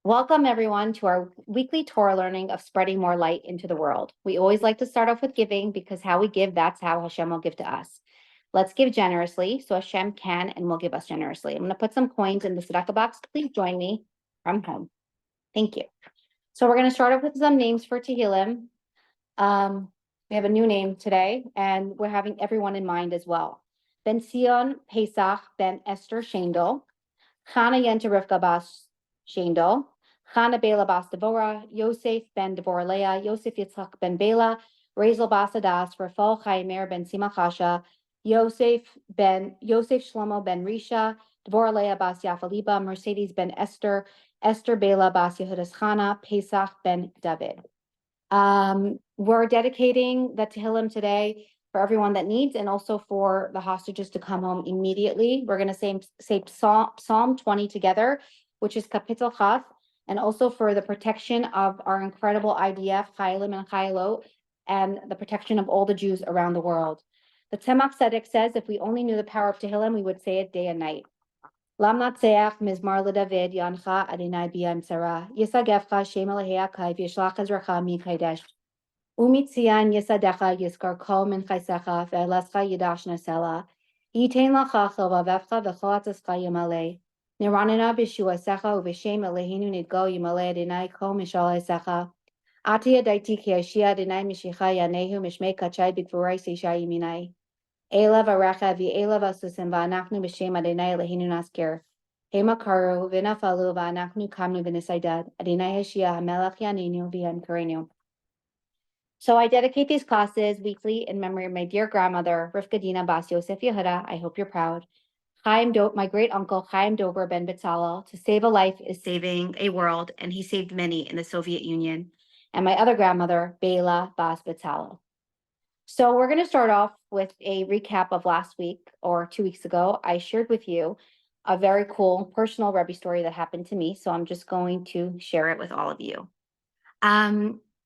Welcome, everyone, to our weekly Torah learning of spreading more light into the world. We always like to start off with giving because how we give, that's how Hashem will give to us. Let's give generously so Hashem can and will give us generously. I'm going to put some coins in the tzedakah box. Please join me from home. Thank you. So we're going to start off with some names for Tehillim. We have a new name today, and we're having everyone in mind as well. Ben Sion Pesach Ben Esther Shendel, Chana Yenta Rivka Bas Shendel, Chana Bela Bas Devora, Yosef ben Devora Leah, Yosef Yitzchak ben Bela, Razel Bas Adas, Rafal Chaimer ben Simachasha, Yosef Shlomo ben Risha, Devora Leah Bas Yafaliba, Mercedes ben Esther, Esther Bela Bas Yehudas Chana, Pesach ben David. We're dedicating the Tehillim today for everyone that needs, and also for the hostages to come home immediately. We're going to say Psalm 20 together, which is Kapitel Chaf, and also for the protection of our incredible IDF, Chayalim and Chayalot, and the protection of all the Jews around the world. The Tzemach Tzedek says if we only knew the power of Tehillim, we would say it day and night. Lam Natseach Mizmar LeDavid Yancha Adonai B'Yam Sarah Yisagevcha Shem Elahei Akayv Yishlach Ezracha Mikaydesh Umitzian Yisadecha Yiskar Kol Min Chaysecha Ve'Lascha Yidash Nasela Yitain Lacha Chavavevcha V'Cholatescha Yimale Niranina B'Shua Secha U'V'Shem Elehinu Nidgo Yimale Adonai Kol Mishal Secha Atia Daiti Ki Ashia Adonai Mishicha Yanehu Mishmei Kachai B'Gvurai Seisha Yiminai Elav Arecha V'Elav Asusim V'Anachnu B'Shem Adonai Elehinu Naskir Hema Karu V'Nafalu V'Anachnu Kamnu V'Nisaydad Adonai Hashia HaMelech Yanenu V'Yan Karenu. So I dedicate these classes weekly in memory of my dear grandmother, Rivka Dina Bas Yosef Yehuda. I hope you're proud. My great uncle, Chaim Dober ben Betzalel. To save a life is saving a world, and he saved many in the Soviet Union. And my other grandmother, Bela Bas Betzalel. So we're going to start off with a recap of last week or 2 weeks ago. I shared with you a very cool personal Rebbe story that happened to me. So I'm just going to share it with all of you.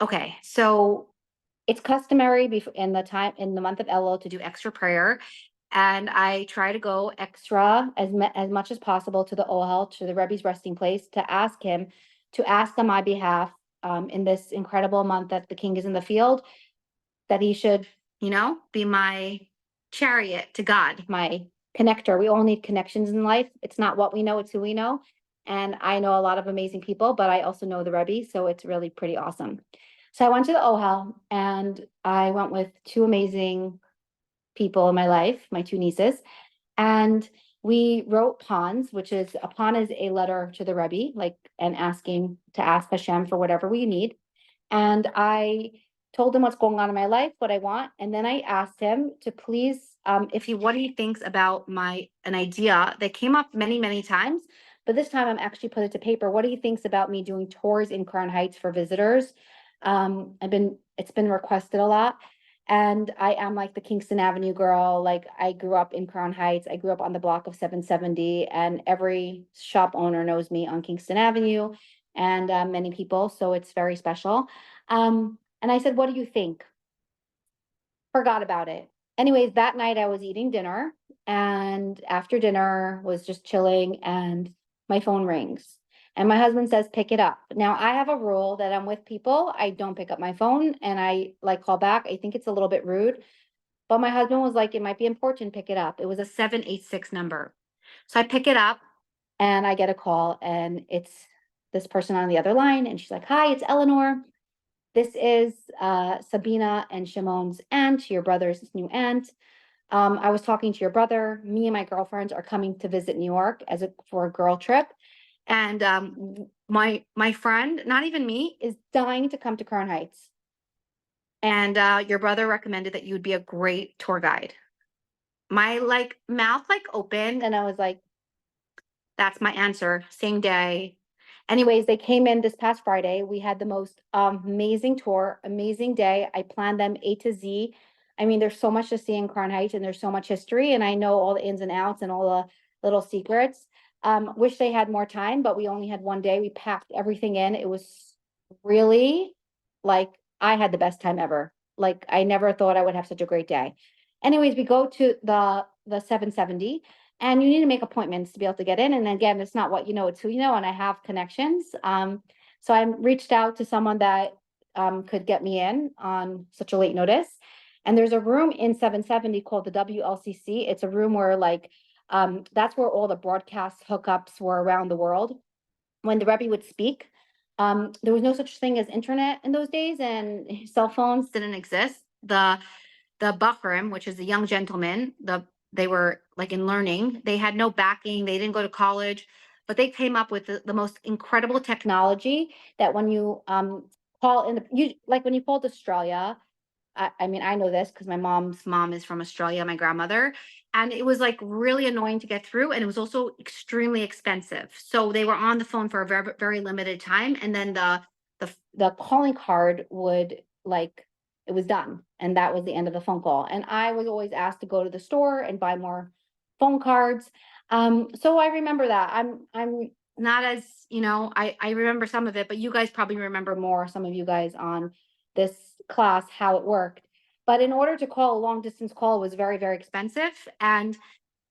Okay, so it's customary in the month of Elul to do extra prayer, and I try to go extra as much as possible to the Ohel, to the Rebbe's resting place, to ask him to ask on my behalf in this incredible month that the King is in the field, that he should, be my chariot to God, my connector. We all need connections in life. It's not what we know, it's who we know. And I know a lot of amazing people, but I also know the Rebbe, so it's really pretty awesome. So I went to the Ohel, and I went with two amazing people in my life, my two nieces, and we wrote pans, which is a pan is a letter to the Rebbe, and to ask Hashem for whatever we need. And I told him what's going on in my life, what I want, and then I asked him to please, what he thinks about an idea that came up many, many times, but this time I'm actually put it to paper. What he thinks about me doing tours in Crown Heights for visitors. It's been requested a lot, and I am like the Kingston Avenue girl. Like, I grew up in Crown Heights. I grew up on the block of 770, and every shop owner knows me on Kingston Avenue, and many people, so it's very special. And I said, what do you think? Forgot about it. Anyways, that night I was eating dinner, and after dinner was just chilling, and my phone rings. And my husband says, pick it up. Now, I have a rule that I'm with people, I don't pick up my phone, and I call back. I think it's a little bit rude. But my husband was like, it might be important, pick it up. It was a 786 number. So I pick it up, and I get a call, and it's this person on the other line, and she's like, hi, it's Eleanor. This is Sabina and Shimon's aunt, your brother's new aunt. I was talking to your brother. Me and my girlfriends are coming to visit New York for a girl trip. And my friend, not even me, is dying to come to Crown Heights. And your brother recommended that you would be a great tour guide. My mouth opened, and I was like, that's my answer. Same day. Anyways, they came in this past Friday. We had the most amazing tour, amazing day. I planned them A to Z. I mean, there's so much to see in Crown Heights, and there's so much history, and I know all the ins and outs and all the little secrets. Wish they had more time, but we only had one day. We packed everything in. It was really I had the best time ever. I never thought I would have such a great day. Anyways, we go to the 770, and you need to make appointments to be able to get in. And again, it's not what you know, it's who you know, and I have connections. So I reached out to someone that could get me in on such a late notice. And there's a room in 770 called the WLCC. It's a room where that's where all the broadcast hookups were around the world. When the Rebbe would speak, there was no such thing as internet in those days, and cell phones didn't exist. The Bachrim, which is a young gentleman, they were like in learning. They had no backing. They didn't go to college, but they came up with the most incredible technology that when you call in, like when you called Australia, I mean, I know this because my mom's mom is from Australia, my grandmother, and it was like really annoying to get through, and it was also extremely expensive. So they were on the phone for a very, very limited time, and then the calling card would like it was done, and that was the end of the phone call. And I was always asked to go to the store and buy more phone cards. So I remember that. I'm not as I remember some of it, but you guys probably remember more. Some of you guys on this class how it worked. But in order to call a long distance call was very, very expensive. And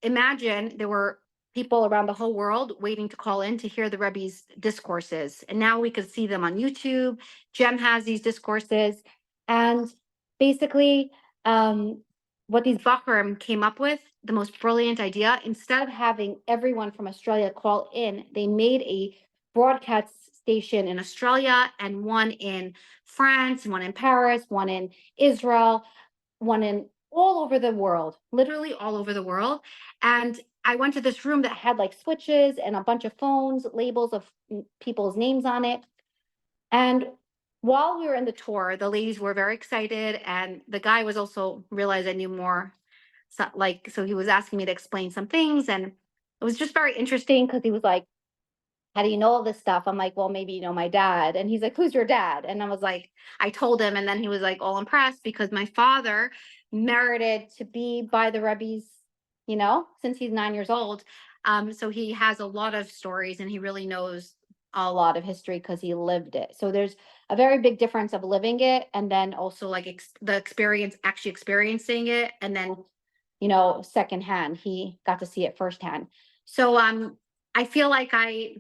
imagine there were people around the whole world waiting to call in to hear the Rebbe's discourses. And now we could see them on YouTube. Jem has these discourses. And basically, what these Bachram came up with, the most brilliant idea, instead of having everyone from Australia call in, they made a broadcast station in Australia and one in France, one in Paris, one in Israel, one in all over the world, literally all over the world. And I went to this room that had like switches and a bunch of phones, labels of people's names on it. And while we were in the tour, the ladies were very excited. And the guy was also realized I knew more. So he was asking me to explain some things. And it was just very interesting because he was like, how do you know all this stuff? I'm like, well, maybe you know my dad. And he's like, who's your dad? And I was like, I told him. And then he was like all impressed because my father merited to be by the Rebbe's, since he's 9 years old. So he has a lot of stories and he really knows a lot of history because he lived it. So there's a very big difference of living it and then also like the experience, actually experiencing it. And then, secondhand, he got to see it firsthand. So I feel like I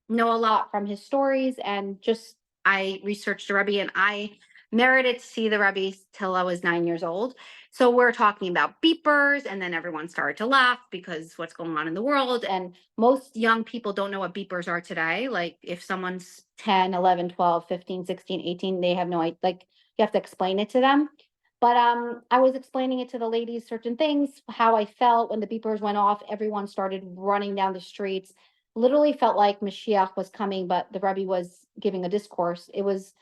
know a lot from his stories and just I researched the Rebbe and I merited to see the Rebbe till I was 9 years old. So we're talking about beepers and then everyone started to laugh because what's going on in the world. And most young people don't know what beepers are today. Like if someone's 10, 11, 12, 15, 16, 18, they have no idea, like you have to explain it to them. But I was explaining it to the ladies, certain things, how I felt when the beepers went off, everyone started running down the streets. Literally felt like Mashiach was coming, but the Rebbe was giving a discourse. It was,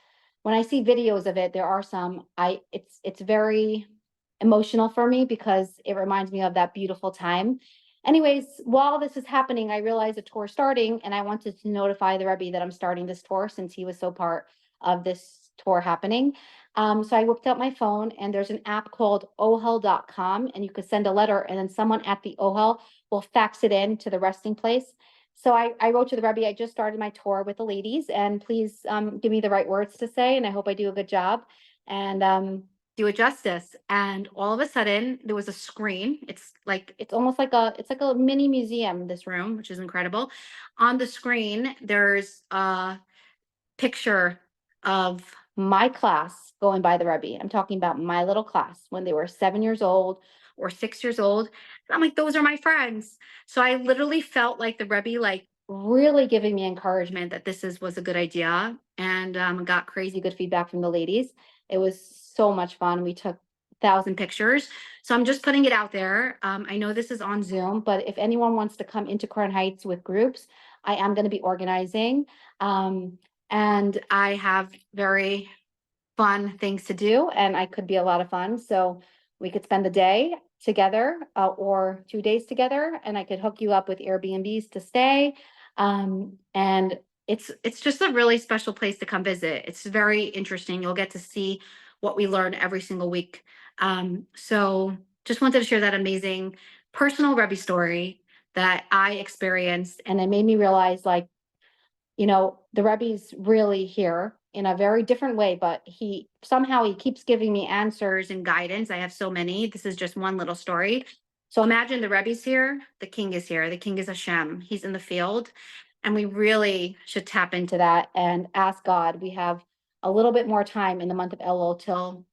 when I see videos of it, there are some, it's very emotional for me because it reminds me of that beautiful time. Anyways, while this is happening, I realized the tour starting and I wanted to notify the Rebbe that I'm starting this tour since he was so part of this tour happening. So I whipped out my phone and there's an app called ohel.com and you could send a letter and then someone at the ohel will fax it in to the resting place. So I wrote to the Rebbe, I just started my tour with the ladies and please give me the right words to say and I hope I do a good job and do it justice. And all of a sudden there was a screen. It's almost like it's like a mini museum, this room, which is incredible. On the screen, there's a picture of my class going by the Rebbe. I'm talking about my little class when they were 7 years old or 6 years old. And I'm like, those are my friends. So I literally felt like the Rebbe, like really giving me encouragement that was a good idea and got crazy good feedback from the ladies. It was so much fun. We took 1,000 pictures. So I'm just putting it out there. I know this is on Zoom, but if anyone wants to come into Crown Heights with groups, I am going to be organizing. And I have very fun things to do and I could be a lot of fun. So we could spend the day together or 2 days together and I could hook you up with Airbnbs to stay. And it's just a really special place to come visit. It's very interesting. You'll get to see what we learn every single week. So just wanted to share that amazing personal Rebbe story that I experienced. And it made me realize the Rebbe's really here in a very different way, but he keeps giving me answers and guidance. I have so many. This is just one little story. So imagine the Rebbe's here, the king is here. The king is Hashem. He's in the field. And we really should tap into that and ask God. We have a little bit more time in the month of Elul till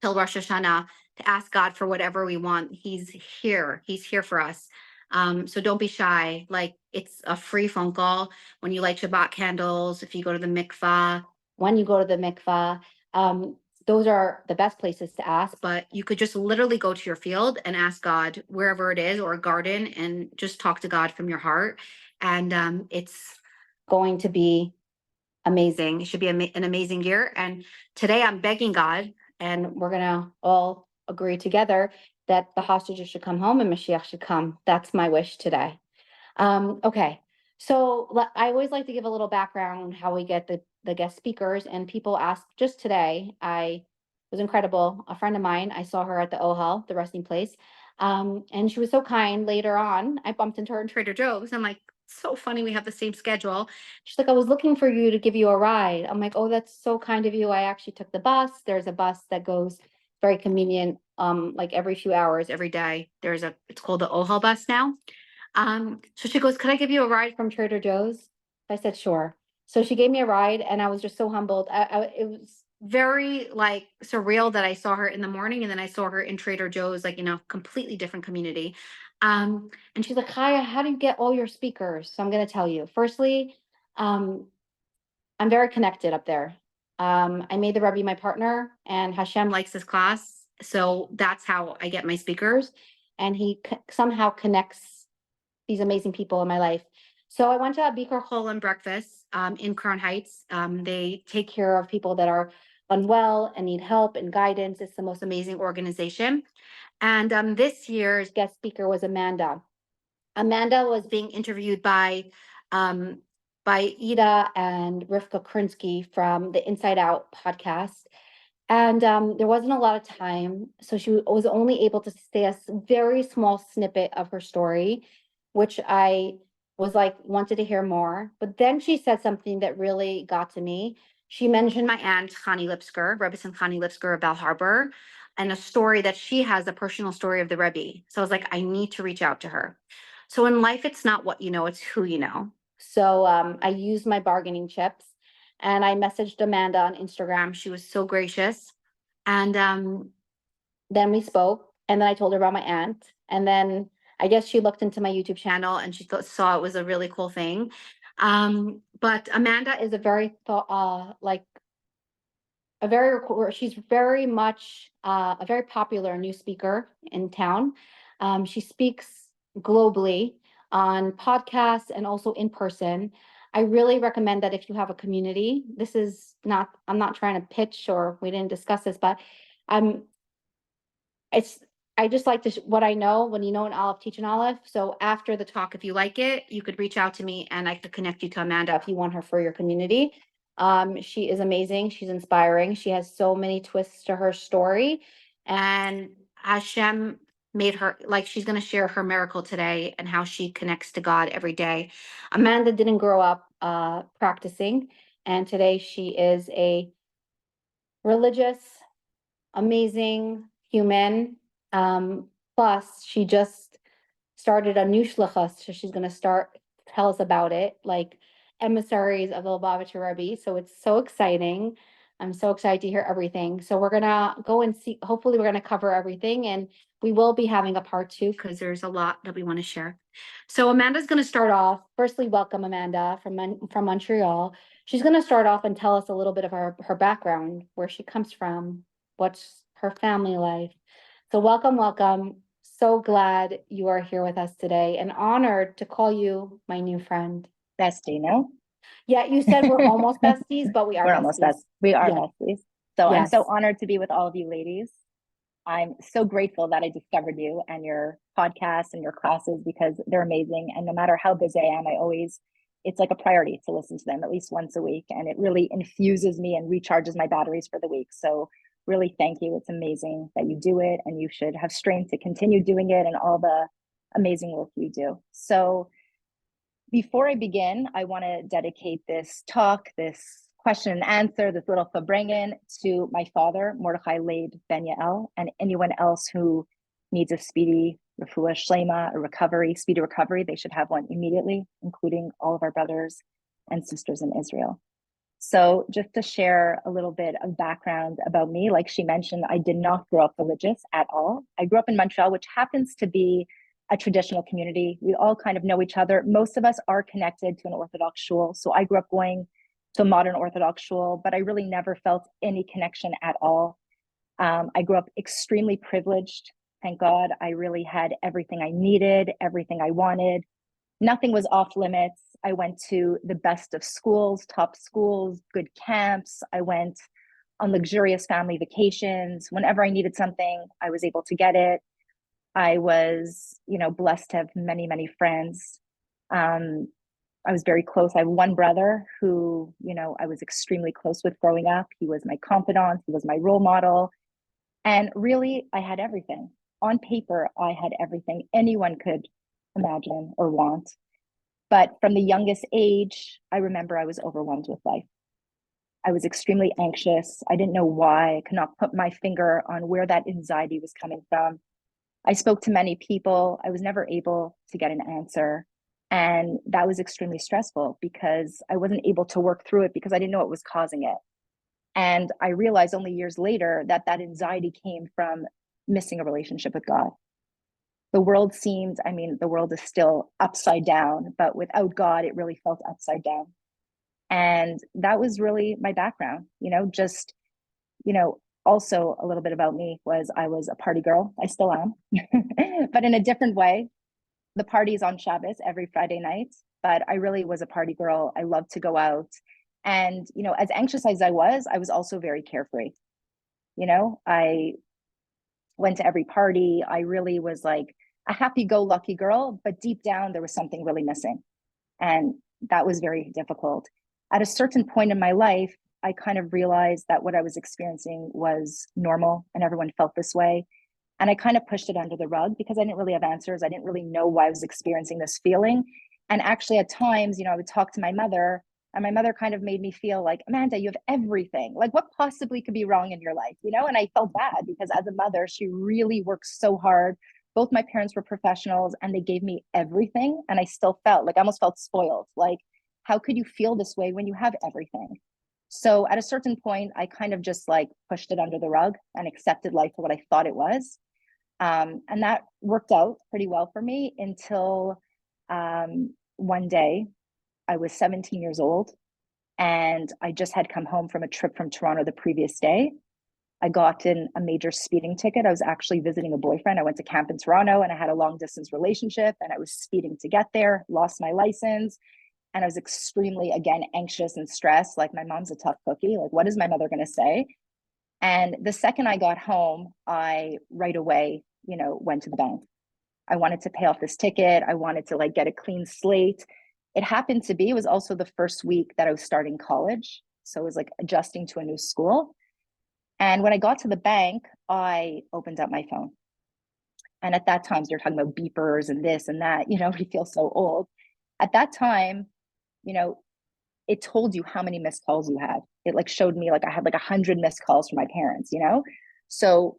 Rosh Hashanah to ask God for whatever we want. He's here. He's here for us. So don't be shy. Like, it's a free phone call when you light Shabbat candles, if you go to the mikvah, when you go to the mikvah. Those are the best places to ask, but you could just literally go to your field and ask God wherever it is, or a garden, and just talk to God from your heart. And it's going to be amazing. It should be an amazing year. And today I'm begging God, and we're going to all agree together that the hostages should come home and Mashiach should come. That's my wish today. Okay. So I always like to give a little background on how we get the guest speakers, and people ask. Just today, it was incredible. A friend of mine, I saw her at the Ohel, the resting place. And she was so kind. Later on, I bumped into her in Trader Joe's. I'm like, so funny, we have the same schedule. She's like, I was looking for you to give you a ride. I'm like, oh, that's so kind of you. I actually took the bus. There's a bus that goes, very convenient, like every few hours, every day. It's called the Ohel bus now. So she goes, could I give you a ride from Trader Joe's? I said, sure. So she gave me a ride, and I was just so humbled. It was very like surreal that I saw her in the morning, and then I saw her in Trader Joe's, like, completely different community. And she's like, Chaya, how do you get all your speakers? So I'm going to tell you. Firstly, I'm very connected up there. I made the Rebbe my partner, and Hashem likes his class. So that's how I get my speakers. And he somehow connects these amazing people in my life. So I went to a Bikar Cholim breakfast in Crown Heights. They take care of people that are unwell and need help and guidance. It's the most amazing organization. And this year's guest speaker was Amanda. Amanda was being interviewed by Ida and Rivka Krinsky from the Inside Out podcast. And there wasn't a lot of time, so she was only able to say a very small snippet of her story, which I was like, wanted to hear more. But then she said something that really got to me. She mentioned my aunt, Chani Lipskar, Rebbetzin Chani Lipskar of Bal Harbor, and a story that she has, a personal story of the Rebbe. So I was like, I need to reach out to her. So in life, it's not what you know, it's who you know. So I used my bargaining chips, and I messaged Amanda on Instagram. She was so gracious. And then we spoke, and then I told her about my aunt. And then I guess she looked into my YouTube channel, and she saw it was a really cool thing. But Amanda is a very she's very much a very popular new speaker in town. She speaks globally on podcasts and also in person. I really recommend that if you have a community. I'm not trying to pitch, or we didn't discuss this, but I just like what I know. When you know an Aleph, teach an Aleph. So after the talk, if you like it, you could reach out to me, and I could connect you to Amanda if you want her for your community. She is amazing. She's inspiring. She has so many twists to her story, and Hashem made her, like, she's going to share her miracle today and how she connects to God every day. Amanda didn't grow up practicing, and today she is a religious, amazing human. Plus, she just started a new shlichus, so she's going to tell us about it, like emissaries of the Lubavitcher Rebbe. So it's so exciting. I'm so excited to hear everything. So we're gonna go and see. Hopefully, we're gonna cover everything, and we will be having a part 2 because there's a lot that we want to share. So Amanda's going to start off. Firstly, welcome Amanda from Montreal. She's going to start off and tell us a little bit of her background, where she comes from, what's her family life. So welcome. So glad you are here with us today, and honored to call you my new friend. Bestie, no? Yeah, you said we're almost besties, but we are We're besties. almost besties. We are besties. So Yes. I'm so honored to be with all of you ladies. I'm so grateful that I discovered you and your podcast and your classes, because they're amazing. And no matter how busy I am, it's like a priority to listen to them at least once a week. And it really infuses me and recharges my batteries for the week. So really, thank you. It's amazing that you do it, and you should have strength to continue doing it and all the amazing work you do. So before I begin, I want to dedicate this talk, this question and answer, this little farbrengen, to my father, Mordechai Leib Ben Yael, and anyone else who needs a speedy refuah shlema, a recovery, speedy recovery. They should have one immediately, including all of our brothers and sisters in Israel. So just to share a little bit of background about me, like she mentioned, I did not grow up religious at all. I grew up in Montreal, which happens to be a traditional community. We all kind of know each other. Most of us are connected to an Orthodox shul. So I grew up going to a modern Orthodox shul, but I really never felt any connection at all. I grew up extremely privileged. Thank God. I really had everything I needed, everything I wanted. Nothing was off limits. I went to the best of schools, top schools, good camps. I went on luxurious family vacations. Whenever I needed something, I was able to get it. I was, blessed to have many, many friends. I was very close. I have one brother who, I was extremely close with growing up. He was my confidant. He was my role model. And really, I had everything. On paper, I had everything anyone could imagine or want. But from the youngest age, I remember I was overwhelmed with life. I was extremely anxious. I didn't know why. I could not put my finger on where that anxiety was coming from. I spoke to many people. I was never able to get an answer. And that was extremely stressful because I wasn't able to work through it because I didn't know what was causing it. And I realized only years later that that anxiety came from missing a relationship with God. The world the world is still upside down, but without God, it really felt upside down. And that was really my background, also a little bit about me was I was a party girl. I still am, but in a different way. The parties on Shabbos every Friday night, but I really was a party girl. I loved to go out. And, as anxious as I was also very carefree. I went to every party. I really was like a happy-go-lucky girl, but deep down there was something really missing. And that was very difficult. At a certain point in my life, I kind of realized that what I was experiencing was normal and everyone felt this way. And I kind of pushed it under the rug because I didn't really have answers. I didn't really know why I was experiencing this feeling. And actually at times, I would talk to my mother and my mother kind of made me feel like, Amanda, you have everything. Like what possibly could be wrong in your life, And I felt bad because as a mother, she really worked so hard. Both my parents were professionals and they gave me everything. And I still felt like I almost felt spoiled. Like, how could you feel this way when you have everything? So at a certain point, I kind of just like pushed it under the rug and accepted life for what I thought it was. And that worked out pretty well for me until one day I was 17 years old and I just had come home from a trip from Toronto the previous day. I got in a major speeding ticket. I was actually visiting a boyfriend. I went to camp in Toronto and I had a long distance relationship and I was speeding to get there, lost my license. And I was extremely, again, anxious and stressed. Like my mom's a tough cookie. Like, what is my mother going to say? And the second I got home, I right away, went to the bank. I wanted to pay off this ticket. I wanted to like get a clean slate. It was also the first week that I was starting college. So it was like adjusting to a new school. And when I got to the bank, I opened up my phone. And at that time, so you're talking about beepers and this and that, we feel so old. At that time, it told you how many missed calls you had. It like showed me like I had like 100 missed calls from my parents, So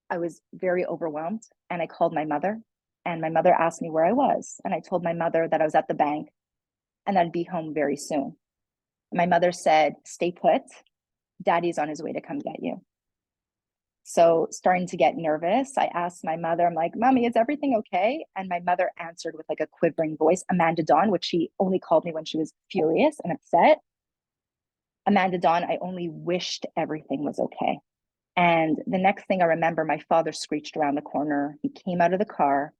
I was very overwhelmed and I called my mother and my mother asked me where I was. And I told my mother that I was at the bank and I'd be home very soon. My mother said, stay put. Daddy's on his way to come get you. So starting to get nervous, I asked my mother, I'm like, Mommy, is everything okay? And my mother answered with like a quivering voice, Amanda Dawn, which she only called me when she was furious and upset. Amanda Dawn, I only wished everything was okay. And the next thing I remember, my father screeched around the corner. He came out of the car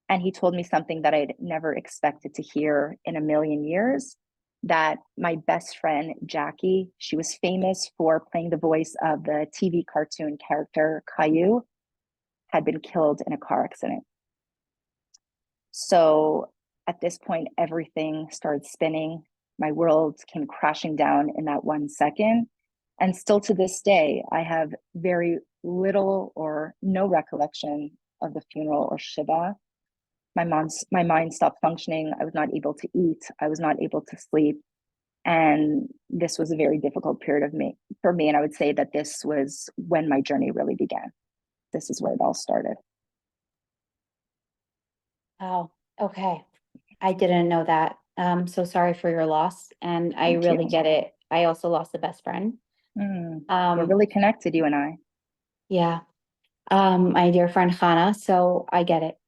and he told me something that I'd never expected to hear in a million years, that my best friend, Jackie, she was famous for playing the voice of the TV cartoon character Caillou, had been killed in a car accident. So at this point, everything started spinning. My world came crashing down in that 1 second. And still to this day, I have very little or no recollection of the funeral or Shiva. My mind stopped functioning. I was not able to eat. I was not able to sleep. And this was a very difficult period for me. And I would say that this was when my journey really began. This is where it all started. Wow. Okay. I didn't know that. So sorry for your loss, and I Thank really you. get it. I also lost a best friend. We're Um, really connected, you and I. yeah. My dear friend Hannah, so I get it.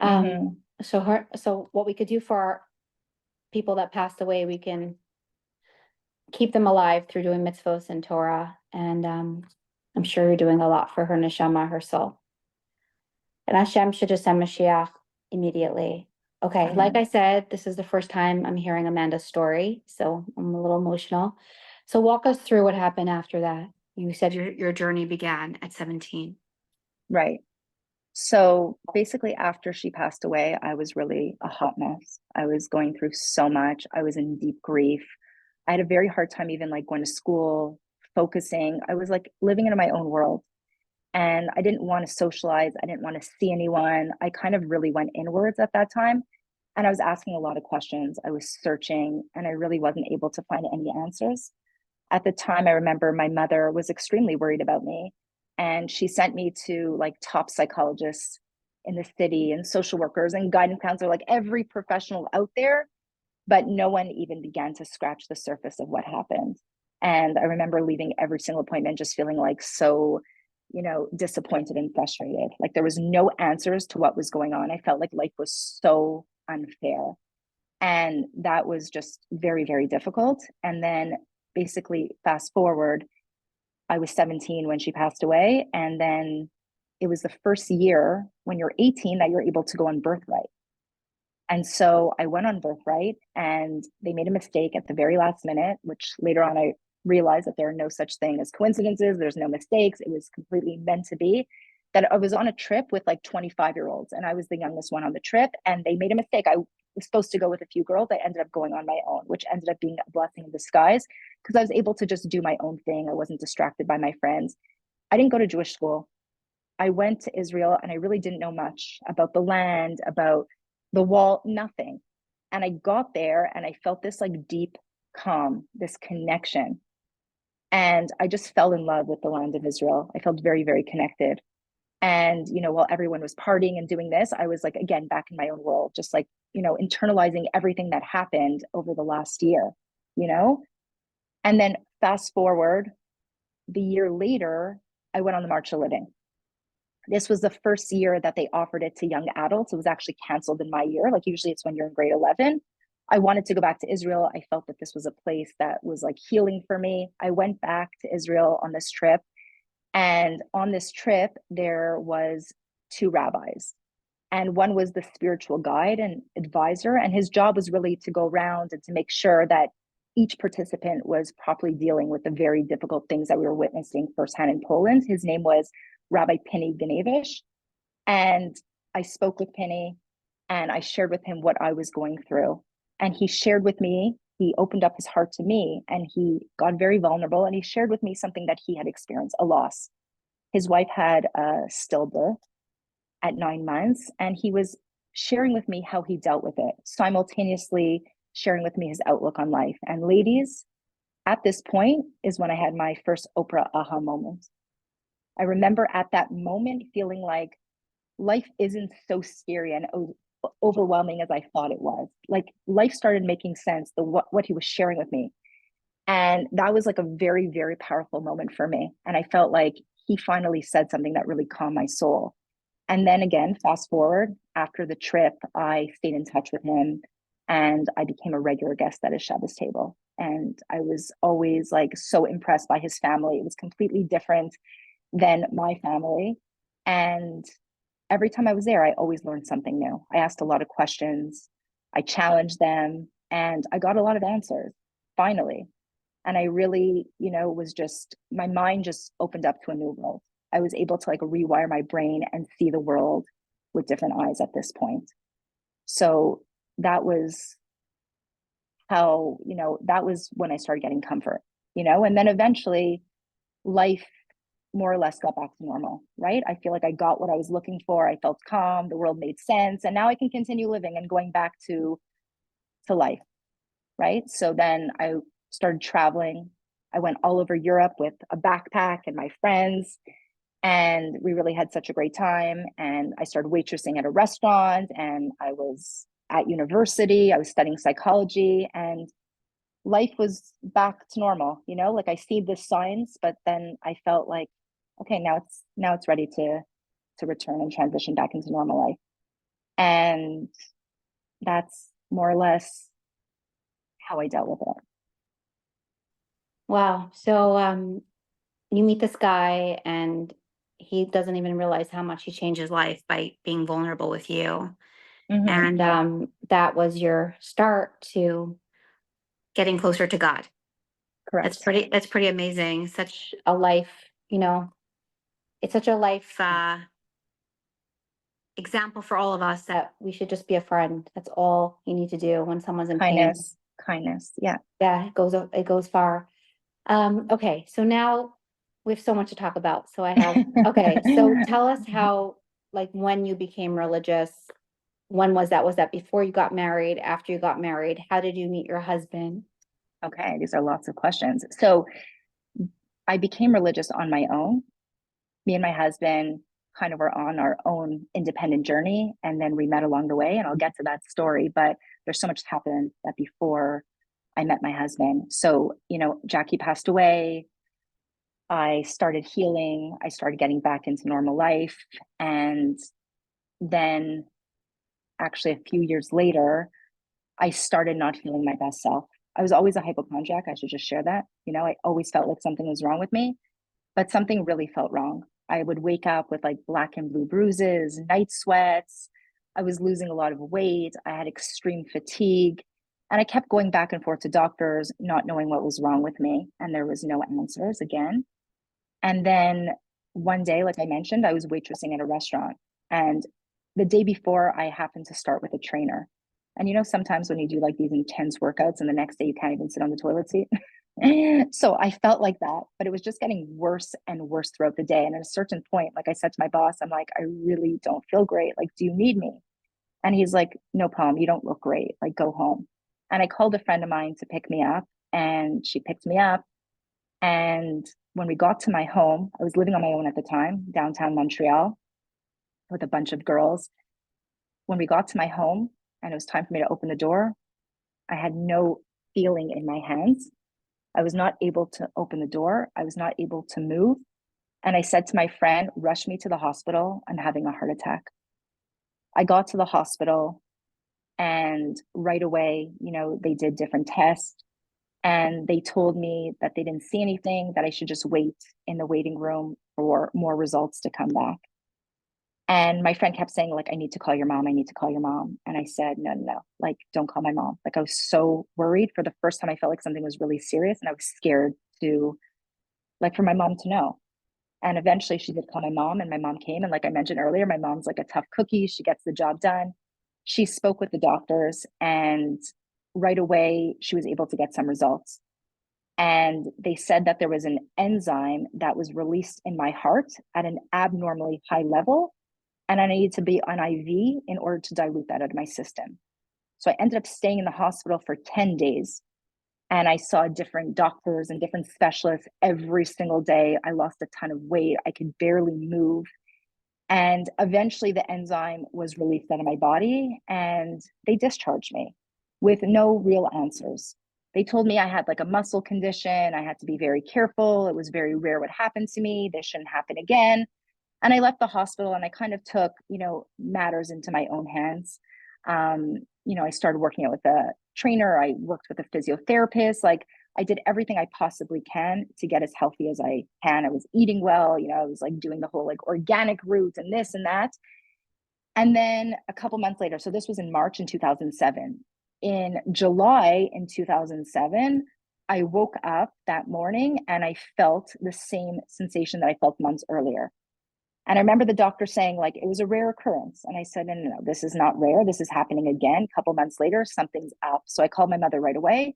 Um, Mm-hmm. so what we could do for our people that passed away, we can keep them alive through doing mitzvos and Torah. And I'm sure you're doing a lot for her neshama, her soul. And Hashem should just send Mashiach immediately. Okay, like I Amen. said, this is the first time I'm hearing Amanda's story, so I'm a little emotional. So walk us through what happened after that. You said your journey began at 17. Right. So basically, after she passed away, I was really a hot mess. I was going through so much. I was in deep grief. I had a very hard time even like going to school, focusing. I was like living in my own world. And I didn't want to socialize. I didn't want to see anyone. I kind of really went inwards at that time. And I was asking a lot of questions. I was searching, and I really wasn't able to find any answers. At the time, I remember my mother was extremely worried about me. And she sent me to like top psychologists in the city and social workers and guidance counselor, like every professional out there. But no one even began to scratch the surface of what happened. And I remember leaving every single appointment just feeling like so, disappointed and frustrated. Like there was no answers to what was going on. I felt like life was so unfair. And that was just very, very difficult. And then basically, fast forward, I was 17 when she passed away. And then it was the first year when you're 18 that you're able to go on birthright. And so I went on birthright and they made a mistake at the very last minute, which later on I realized that there are no such thing as coincidences. There's no mistakes. It was completely meant to be. That I was on a trip with like 25-year-olds and I was the youngest one on the trip and they made a mistake. I was supposed to go with a few girls. I ended up going on my own, which ended up being a blessing in disguise because I was able to just do my own thing. I wasn't distracted by my friends. I didn't go to Jewish school. I went to Israel and I really didn't know much about the land, about the wall, nothing. And I got there and I felt this like deep calm, this connection. And I just fell in love with the land of Israel. I felt very, very connected. And, while everyone was partying and doing this, I was like, again, back in my own world, just like, internalizing everything that happened over the last year, you know? And then fast forward, the year later, I went on the March of Living. This was the first year that they offered it to young adults. It was actually canceled in my year. Like usually it's when you're in grade 11. I wanted to go back to Israel. I felt that this was a place that was like healing for me. I went back to Israel on this trip. And on this trip, there was two rabbis. And one was the spiritual guide and advisor. And his job was really to go around and to make sure that each participant was properly dealing with the very difficult things that we were witnessing firsthand in Poland. His name was Rabbi Penny Ganevish. And I spoke with Penny and I shared with him what I was going through. And he shared with me, he opened up his heart to me and he got very vulnerable and he shared with me something that he had experienced, a loss. His wife had a stillbirth at 9 months, and he was sharing with me how he dealt with it, simultaneously sharing with me his outlook on life. And ladies, at this point is when I had my first Oprah aha moment. I remember at that moment feeling like life isn't so scary and overwhelming as I thought it was. Like life started making sense, what he was sharing with me. And that was like a very, very powerful moment for me. And I felt like he finally said something that really calmed my soul. And then again, fast forward after the trip, I stayed in touch with him and I became a regular guest at his Shabbos table. And I was always like so impressed by his family. It was completely different than my family. And every time I was there, I always learned something new. I asked a lot of questions, I challenged them, and I got a lot of answers finally. And I really, was just, my mind just opened up to a new world. I was able to like rewire my brain and see the world with different eyes at this point. So that was how, that was when I started getting comfort, and then eventually life more or less got back to normal, right? I feel like I got what I was looking for. I felt calm, the world made sense, and now I can continue living and going back to life, right? So then I started traveling. I went all over Europe with a backpack and my friends. And we really had such a great time. And I started waitressing at a restaurant, and I was at university. I was studying psychology, and life was back to normal, like I see the signs, but then I felt like, okay, now it's ready to return and transition back into normal life. And that's more or less how I dealt with it. Wow. So you meet this guy and he doesn't even realize how much he changed his life by being vulnerable with you. Mm-hmm. And that was your start to getting closer to God. Correct. That's pretty amazing. Such a life, it's such a life example for all of us that we should just be a friend. That's all you need to do when someone's in pain. Kindness. Yeah. Yeah, it goes far. Okay, so now we have so much to talk about. So I have, okay, so tell us how, like, when you became religious, when was that? Was that before you got married, after you got married? How did you meet your husband? Okay, these are lots of questions. So I became religious on my own. Me and my husband kind of were on our own independent journey, and then we met along the way, and I'll get to that story, but there's so much happened that before I met my husband. So, Jackie passed away. I started healing. I started getting back into normal life. And then, actually, a few years later, I started not feeling my best self. I was always a hypochondriac. I should just share that. I always felt like something was wrong with me, but something really felt wrong. I would wake up with like black and blue bruises, night sweats. I was losing a lot of weight. I had extreme fatigue. And I kept going back and forth to doctors, not knowing what was wrong with me. And there was no answers again. And then one day, like I mentioned, I was waitressing at a restaurant. And the day before, I happened to start with a trainer. And sometimes when you do like these intense workouts and the next day you can't even sit on the toilet seat. So I felt like that, but it was just getting worse and worse throughout the day. And at a certain point, like I said to my boss, I'm like, I really don't feel great. Like, do you need me? And he's like, no problem. You don't look great. Like, go home. And I called a friend of mine to pick me up, and she picked me up. And when we got to my home, I was living on my own at the time, downtown Montreal, with a bunch of girls. When we got to my home and it was time for me to open the door, I had no feeling in my hands. I was not able to open the door. I was not able to move. And I said to my friend, rush me to the hospital. I'm having a heart attack. I got to the hospital, and right away, they did different tests, and they told me that they didn't see anything, that I should just wait in the waiting room for more results to come back. And my friend kept saying, like, I need to call your mom. I need to call your mom. And I said, no, no, no, like, don't call my mom. Like, I was so worried. For the first time, I felt like something was really serious, and I was scared to, like, for my mom to know. And eventually she did call my mom, and my mom came. And like I mentioned earlier, my mom's like a tough cookie. She gets the job done. She spoke with the doctors, and right away she was able to get some results. And they said that there was an enzyme that was released in my heart at an abnormally high level, and I needed to be on IV in order to dilute that out of my system. So I ended up staying in the hospital for 10 days, and I saw different doctors and different specialists every single day. I lost a ton of weight. I could barely move. And eventually the enzyme was released out of my body, and they discharged me with no real answers. They told me I had like a muscle condition. I had to be very careful. It was very rare what happened to me. This shouldn't happen again. And I left the hospital, and I kind of took, matters into my own hands. I started working out with a trainer. I worked with a physiotherapist. Like, I did everything I possibly can to get as healthy as I can. I was eating well, I was like doing the whole like organic route and this and that. And then a couple months later, so this was in March in 2007. In July in 2007, I woke up that morning and I felt the same sensation that I felt months earlier. And I remember the doctor saying, like, it was a rare occurrence. And I said, no, no, no, this is not rare. This is happening again. A couple months later, something's up. So I called my mother right away.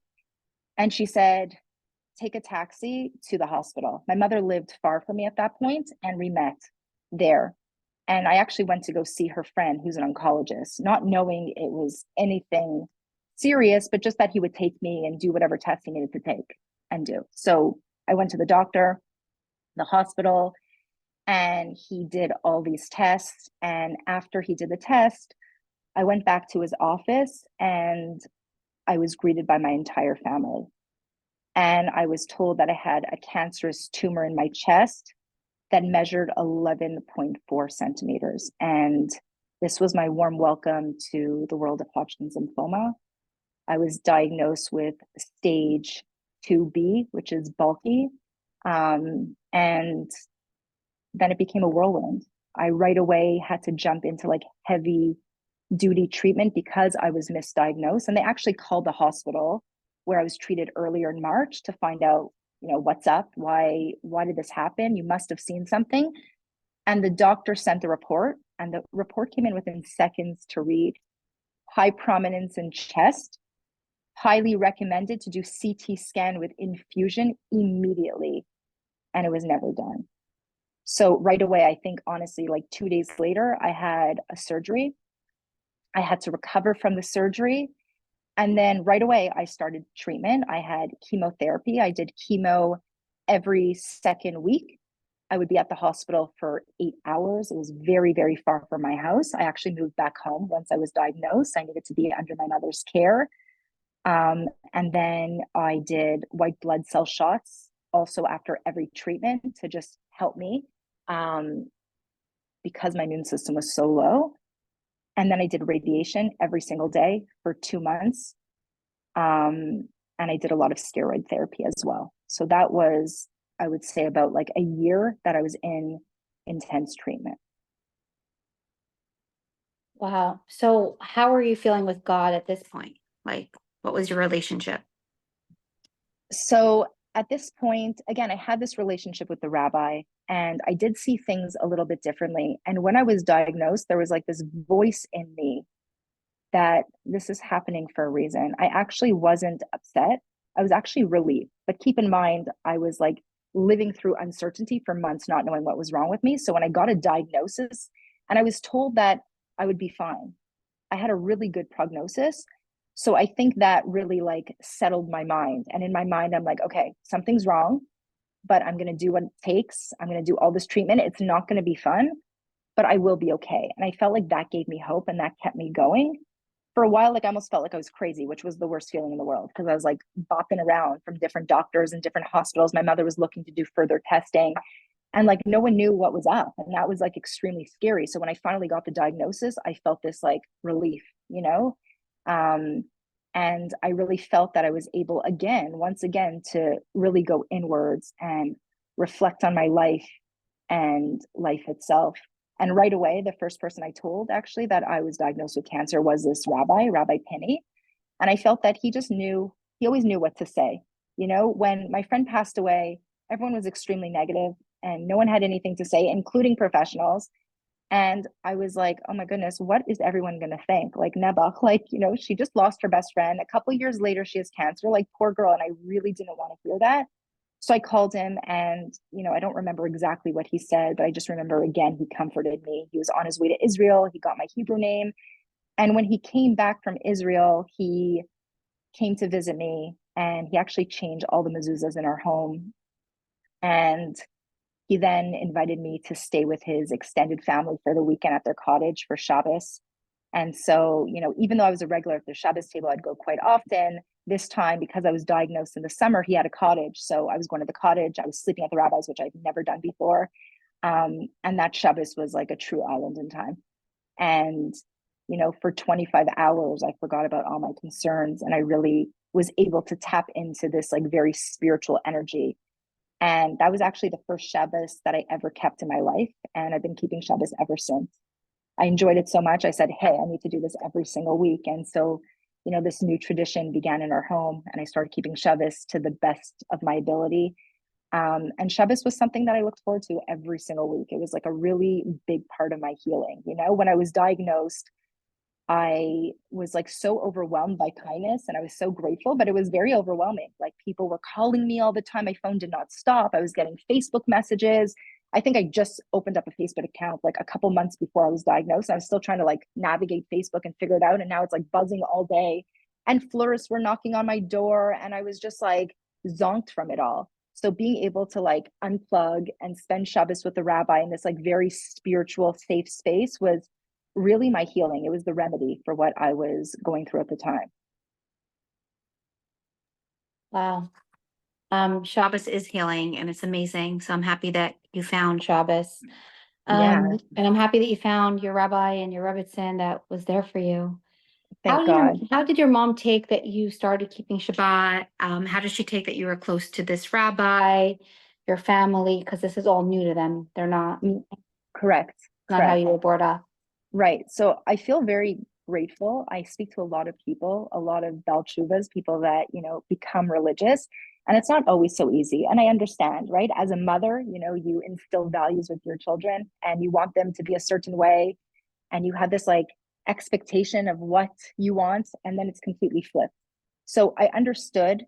And she said, take a taxi to the hospital. My mother lived far from me at that point, and we met there. And I actually went to go see her friend, who's an oncologist, not knowing it was anything serious, but just that he would take me and do whatever tests he needed to take and do. So I went to the doctor, the hospital. And he did all these tests. And after he did the test, I went back to his office and I was greeted by my entire family. And I was told that I had a cancerous tumor in my chest that measured 11.4 centimeters. And this was my warm welcome to the world of Hodgkin's lymphoma. I was diagnosed with stage 2B, which is bulky. And then it became a whirlwind. I right away had to jump into like heavy duty treatment because I was misdiagnosed. And they actually called the hospital where I was treated earlier in March to find out, what's up? Why did this happen? You must have seen something. And the doctor sent the report, and the report came in within seconds to read: high prominence in chest, highly recommended to do CT scan with infusion immediately. And it was never done. So right away, I think honestly, like 2 days later, I had a surgery. I had to recover from the surgery. And then right away, I started treatment. I had chemotherapy. I did chemo every second week. I would be at the hospital for 8 hours. It was very, very far from my house. I actually moved back home once I was diagnosed. I needed to be under my mother's care. And then I did white blood cell shots also after every treatment to just help me because my immune system was so low. And then I did radiation every single day for 2 months. And I did a lot of steroid therapy as well. So that was, I would say, about like a year that I was in intense treatment. Wow. So how are you feeling with God at this point? Like, what was your relationship? So at this point, again, I had this relationship with the rabbi and I did see things a little bit differently. And when I was diagnosed, there was like this voice in me that this is happening for a reason. I actually wasn't upset. I was actually relieved. But keep in mind, I was like living through uncertainty for months, not knowing what was wrong with me. So when I got a diagnosis and I was told that I would be fine, I had a really good prognosis. So I think that really like settled my mind. And in my mind, I'm like, okay, something's wrong, but I'm going to do what it takes. I'm going to do all this treatment. It's not going to be fun, but I will be okay. And I felt like that gave me hope and that kept me going. For a while, like I almost felt like I was crazy, which was the worst feeling in the world because I was like bopping around from different doctors and different hospitals. My mother was looking to do further testing and like no one knew what was up. And that was like extremely scary. So when I finally got the diagnosis, I felt this like relief, and I really felt that I was able once again, to really go inwards and reflect on my life and life itself. And right away, the first person I told actually that I was diagnosed with cancer was this Rabbi Penny. And I felt that he just knew, he always knew what to say. When my friend passed away, everyone was extremely negative and no one had anything to say, including professionals. And I was like, oh my goodness, what is everyone going to think? Like Nebuch, she just lost her best friend. A couple of years later, she has cancer, like poor girl. And I really didn't want to hear that. So I called him and, I don't remember exactly what he said, but I just remember again, he comforted me. He was on his way to Israel. He got my Hebrew name. And when he came back from Israel, he came to visit me and he actually changed all the mezuzahs in our home. And he then invited me to stay with his extended family for the weekend at their cottage for Shabbos. And so, even though I was a regular at the Shabbos table, I'd go quite often. This time, because I was diagnosed in the summer, he had a cottage. So I was going to the cottage. I was sleeping at the rabbi's, which I'd never done before. And that Shabbos was like a true island in time. And, for 25 hours, I forgot about all my concerns. And I really was able to tap into this like very spiritual energy. And that was actually the first Shabbos that I ever kept in my life. And I've been keeping Shabbos ever since. I enjoyed it so much. I said, hey, I need to do this every single week. And so, this new tradition began in our home and I started keeping Shabbos to the best of my ability. And Shabbos was something that I looked forward to every single week. It was like a really big part of my healing. When I was diagnosed, I was like so overwhelmed by kindness and I was so grateful, but it was very overwhelming. Like people were calling me all the time. My phone did not stop. I was getting Facebook messages. I think I just opened up a Facebook account like a couple months before I was diagnosed. I was still trying to like navigate Facebook and figure it out. And now it's like buzzing all day. And florists were knocking on my door. And I was just like zonked from it all. So being able to like unplug and spend Shabbos with the rabbi in this like very spiritual, safe space was really my healing. It was the remedy for what I was going through at the time. Wow. Shabbos is healing and it's amazing. So I'm happy that you found Shabbos. Yeah, And I'm happy that you found your rabbi and your Rebbetzin that was there for you. thank God. How did your mom take that you started keeping Shabbat? How did she take that you were close to this rabbi, your family? Because this is all new to them. They're not Correct, not how correct. you were brought up. Right. So I feel very grateful. I speak to a lot of people, a lot of Bal Tshuvas, people that, become religious. And it's not always so easy. And I understand, right? As a mother, you instill values with your children and you want them to be a certain way. And you have this like expectation of what you want. And then it's completely flipped. So I understood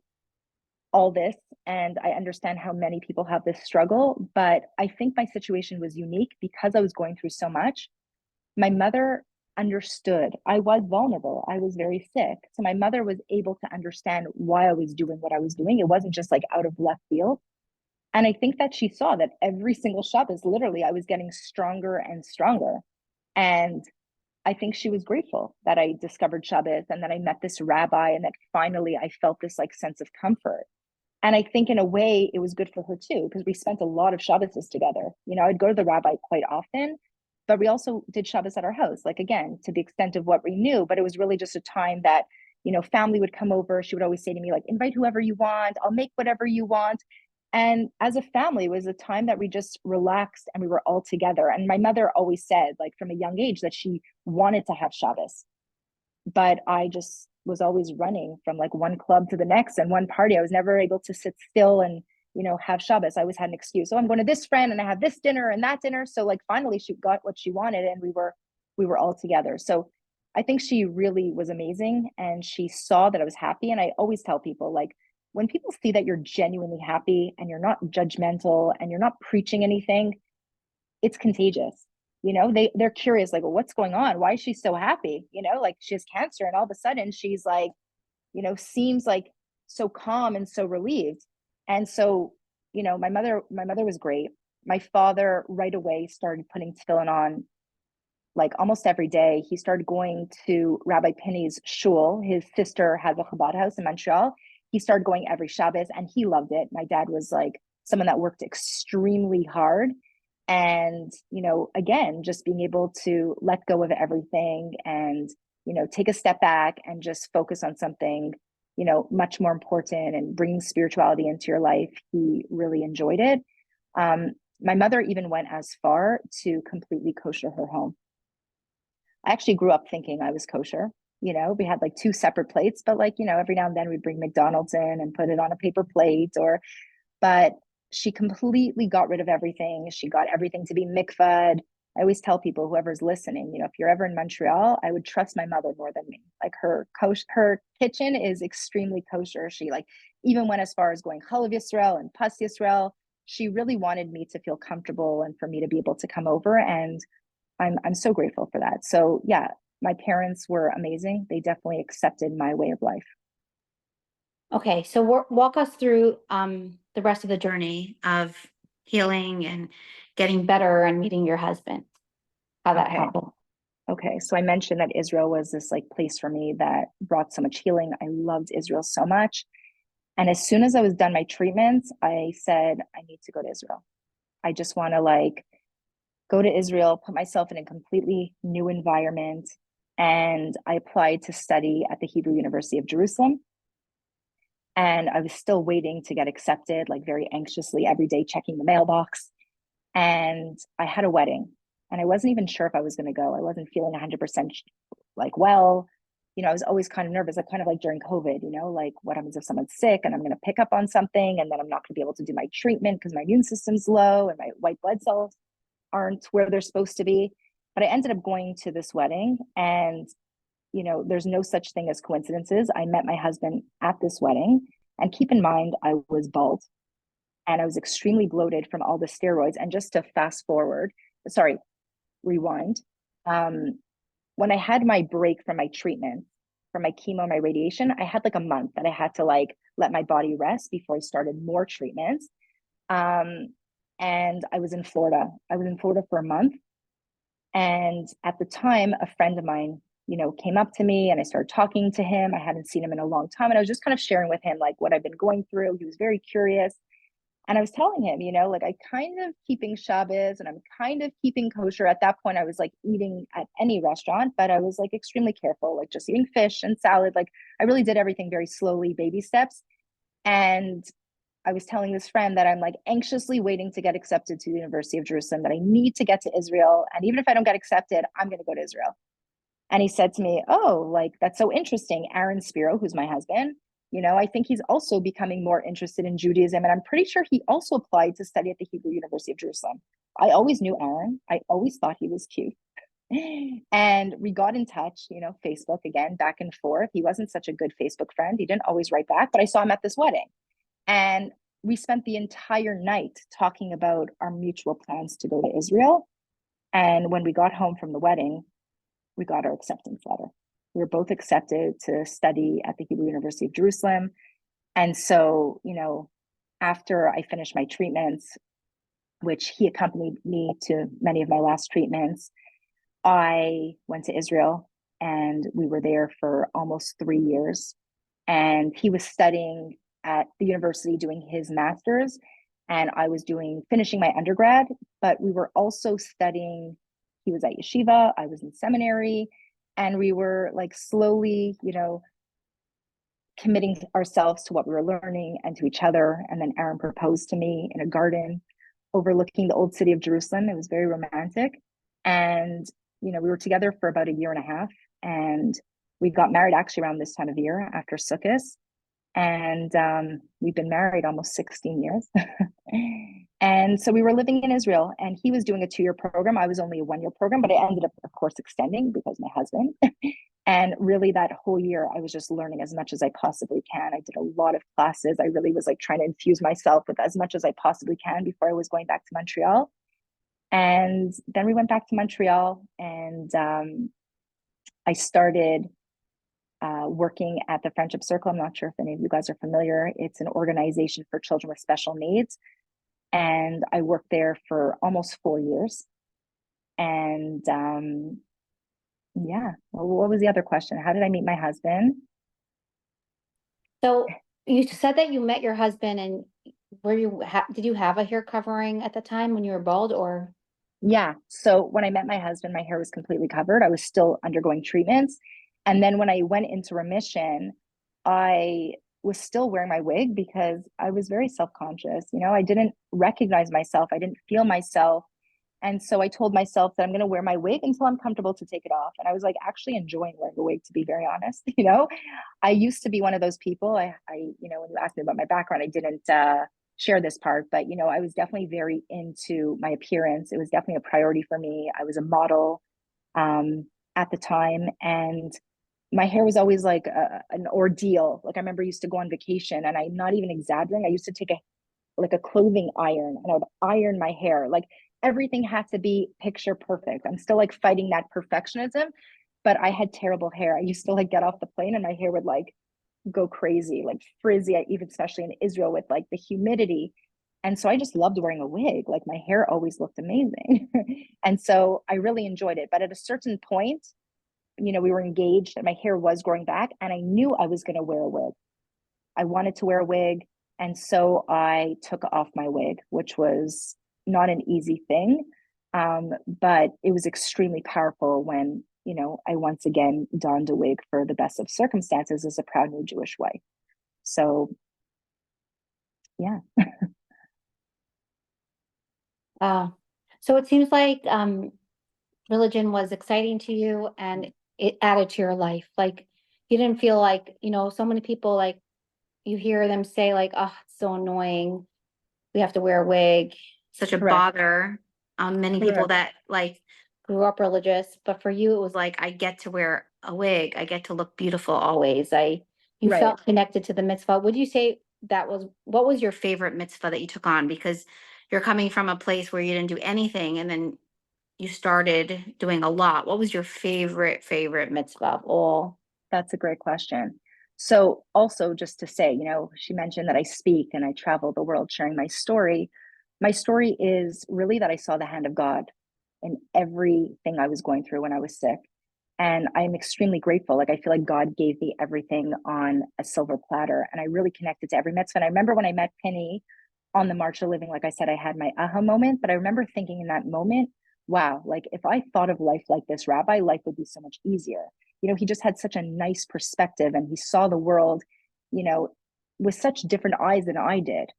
all this and I understand how many people have this struggle. But I think my situation was unique because I was going through so much. My mother understood. I was vulnerable. I was very sick. So my mother was able to understand why I was doing what I was doing. It wasn't just like out of left field. And I think that she saw that every single Shabbos, literally, I was getting stronger and stronger. And I think she was grateful that I discovered Shabbos and that I met this rabbi and that finally I felt this like sense of comfort. And I think in a way it was good for her too, because we spent a lot of Shabbos together. I'd go to the rabbi quite often, but we also did Shabbos at our house, like again, to the extent of what we knew. But it was really just a time that, family would come over. She would always say to me, like, invite whoever you want, I'll make whatever you want. And as a family, it was a time that we just relaxed and we were all together. And my mother always said, like from a young age, that she wanted to have Shabbos, but I just was always running from like one club to the next and one party. I was never able to sit still and, have Shabbos. I always had an excuse. Oh, I'm going to this friend and I have this dinner and that dinner. So like finally she got what she wanted and we were all together. So I think she really was amazing and she saw that I was happy. And I always tell people like when people see that you're genuinely happy and you're not judgmental and you're not preaching anything, it's contagious. They're curious, like, well, what's going on? Why is she so happy? Like she has cancer and all of a sudden she's like, seems like so calm and so relieved. And so, my mother was great. My father right away started putting tefillin on like almost every day. He started going to Rabbi Penny's shul. His sister has a Chabad house in Montreal. He started going every Shabbos and he loved it. My dad was like someone that worked extremely hard. And, again, just being able to let go of everything and, take a step back and just focus on something, much more important and bringing spirituality into your life. He really enjoyed it. My mother even went as far to completely kosher her home. I actually grew up thinking I was kosher. We had like two separate plates, but like, every now and then we'd bring McDonald's in and put it on a paper plate but she completely got rid of everything. She got everything to be mikvah. I always tell people, whoever's listening, if you're ever in Montreal, I would trust my mother more than me. Like her kitchen is extremely kosher. She like even went as far as going chalav Yisrael and pas Yisrael. She really wanted me to feel comfortable and for me to be able to come over. And I'm so grateful for that. So yeah, my parents were amazing. They definitely accepted my way of life. Okay, so walk us through the rest of the journey of healing and getting better and meeting your husband. How that Okay. happened. Okay. So I mentioned that Israel was this like place for me that brought so much healing. I loved Israel so much. And as soon as I was done my treatments, I said, I need to go to Israel. I just want to like go to Israel, put myself in a completely new environment. And I applied to study at the Hebrew University of Jerusalem. And I was still waiting to get accepted, like very anxiously every day, checking the mailbox. And I had a wedding and I wasn't even sure if I was going to go. I wasn't feeling 100% like well. I was always kind of nervous, like kind of like during COVID, like what happens if someone's sick and I'm going to pick up on something and then I'm not going to be able to do my treatment because my immune system's low and my white blood cells aren't where they're supposed to be. But I ended up going to this wedding and there's no such thing as coincidences. I met my husband at this wedding. And keep in mind, I was bald and I was extremely bloated from all the steroids. And just to rewind. When I had my break from my treatment, from my chemo, my radiation, I had like a month that I had to like let my body rest before I started more treatments. And I was in Florida. I was in Florida for a month. And at the time, a friend of mine, came up to me and I started talking to him. I hadn't seen him in a long time. And I was just kind of sharing with him like what I've been going through. He was very curious. And I was telling him, like I kind of keeping Shabbos and I'm kind of keeping kosher. At that point, I was like eating at any restaurant, but I was like extremely careful, like just eating fish and salad. Like I really did everything very slowly, baby steps. And I was telling this friend that I'm like anxiously waiting to get accepted to the University of Jerusalem, that I need to get to Israel. And even if I don't get accepted, I'm going to go to Israel. And he said to me, oh, like, that's so interesting. Aaron Spiro, who's my husband, I think he's also becoming more interested in Judaism. And I'm pretty sure he also applied to study at the Hebrew University of Jerusalem. I always knew Aaron. I always thought he was cute. And we got in touch, Facebook again, back and forth. He wasn't such a good Facebook friend. He didn't always write back, but I saw him at this wedding. And we spent the entire night talking about our mutual plans to go to Israel. And when we got home from the wedding, we got our acceptance letter. We were both accepted to study at the Hebrew University of Jerusalem. And so, after I finished my treatments, which he accompanied me to many of my last treatments, I went to Israel and we were there for almost 3 years. And he was studying at the university doing his master's, and I was finishing my undergrad, but we were also studying. He was at yeshiva, I was in seminary, and we were like slowly, committing ourselves to what we were learning and to each other. And then Aaron proposed to me in a garden overlooking the old city of Jerusalem. It was very romantic. And, we were together for about a year and a half, and we got married actually around this time of year after Sukkot. And we've been married almost 16 years. And so we were living in Israel, and he was doing a 2-year program. I was only a 1-year program, but I ended up, of course, extending because my husband. And really that whole year, I was just learning as much as I possibly can. I did a lot of classes. I really was like trying to infuse myself with as much as I possibly can before I was going back to Montreal. And then we went back to Montreal, and I started working at the Friendship Circle. I'm not sure if any of you guys are familiar. It's an organization for children with special needs. And I worked there for almost 4 years. And yeah, well, what was the other question? How did I meet my husband? So you said that you met your husband, and did you have a hair covering at the time when you were bald, or? Yeah. So when I met my husband, my hair was completely covered. I was still undergoing treatments. And then when I went into remission, I was still wearing my wig because I was very self-conscious. I didn't recognize myself. I didn't feel myself. And so I told myself that I'm going to wear my wig until I'm comfortable to take it off. And I was like actually enjoying wearing a wig, to be very honest. I used to be one of those people. When you asked me about my background, I didn't share this part, but I was definitely very into my appearance. It was definitely a priority for me. I was a model at the time, and my hair was always like an ordeal. Like I remember I used to go on vacation, and I'm not even exaggerating. I used to take a clothing iron, and I would iron my hair. Like everything had to be picture perfect. I'm still like fighting that perfectionism, but I had terrible hair. I used to like get off the plane and my hair would like go crazy, like frizzy, even especially in Israel with like the humidity. And so I just loved wearing a wig. Like my hair always looked amazing. And so I really enjoyed it. But at a certain point, we were engaged and my hair was growing back, and I knew I was going to wear a wig. I wanted to wear a wig. And so I took off my wig, which was not an easy thing. But it was extremely powerful when, I once again donned a wig for the best of circumstances as a proud new Jewish wife. So, yeah. So it seems like religion was exciting to you and it added to your life. Like you didn't feel like, so many people, like you hear them say like, oh, it's so annoying. We have to wear a wig. Such a Correct. bother. Many people Correct. that like grew up religious, but for you, it was like, I get to wear a wig. I get to look beautiful always. You Right. felt connected to the mitzvah. Would you say what was your favorite mitzvah that you took on? Because you're coming from a place where you didn't do anything and then you started doing a lot. What was your favorite mitzvah of all? That's a great question. So also just to say, she mentioned that I speak and I travel the world sharing my story. My story is really that I saw the hand of God in everything I was going through when I was sick. And I'm extremely grateful. Like I feel like God gave me everything on a silver platter. And I really connected to every mitzvah. And I remember when I met Penny on the March of Living, like I said, I had my aha moment. But I remember thinking in that moment, wow, like if I thought of life like this rabbi, life would be so much easier. He just had such a nice perspective and he saw the world, you know, with such different eyes than I did,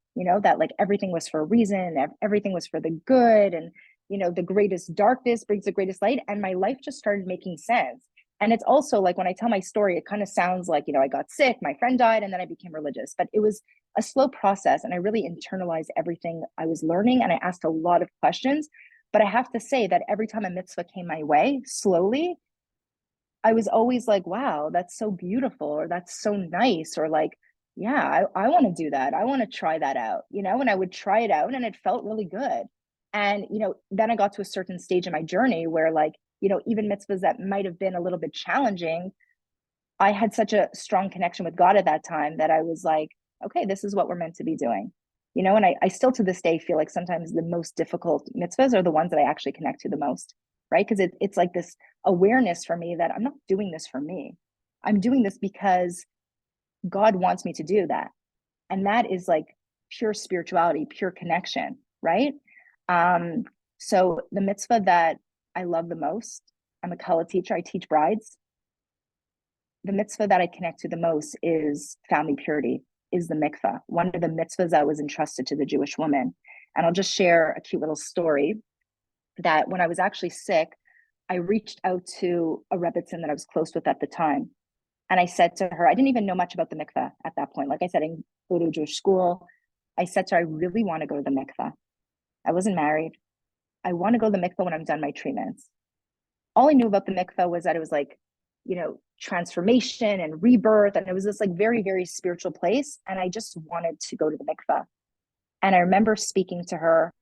that like everything was for a reason, everything was for the good. And, the greatest darkness brings the greatest light. And my life just started making sense. And it's also like when I tell my story, it kind of sounds like, I got sick, my friend died, and then I became religious. But it was a slow process. And I really internalized everything I was learning. And I asked a lot of questions. But I have to say that every time a mitzvah came my way, slowly, I was always like, wow, that's so beautiful, or that's so nice, or like, yeah, I want to do that. I want to try that out, and I would try it out and it felt really good. And, then I got to a certain stage in my journey where, like, even mitzvahs that might have been a little bit challenging, I had such a strong connection with God at that time that I was like, okay, this is what we're meant to be doing. And I still to this day feel like sometimes the most difficult mitzvahs are the ones that I actually connect to the most, right? Because it's like this awareness for me that I'm not doing this for me. I'm doing this because God wants me to do that. And that is like pure spirituality, pure connection, right? Um, so the mitzvah that I love the most, I'm a Kala teacher, I teach brides. The mitzvah that I connect to the most is family purity, is the mikvah, one of the mitzvahs that was entrusted to the Jewish woman. And I'll just share a cute little story that when I was actually sick, I reached out to a Rebbetzin that I was close with at the time. And I said to her, I didn't even know much about the mikvah at that point. Like I said, I didn't go to a Jewish school. I said to her, I really want to go to the mikvah. I wasn't married. I want to go to the mikvah when I'm done my treatments. All I knew about the mikvah was that it was like, transformation and rebirth. And it was this like very, very spiritual place. And I just wanted to go to the mikvah. And I remember speaking to her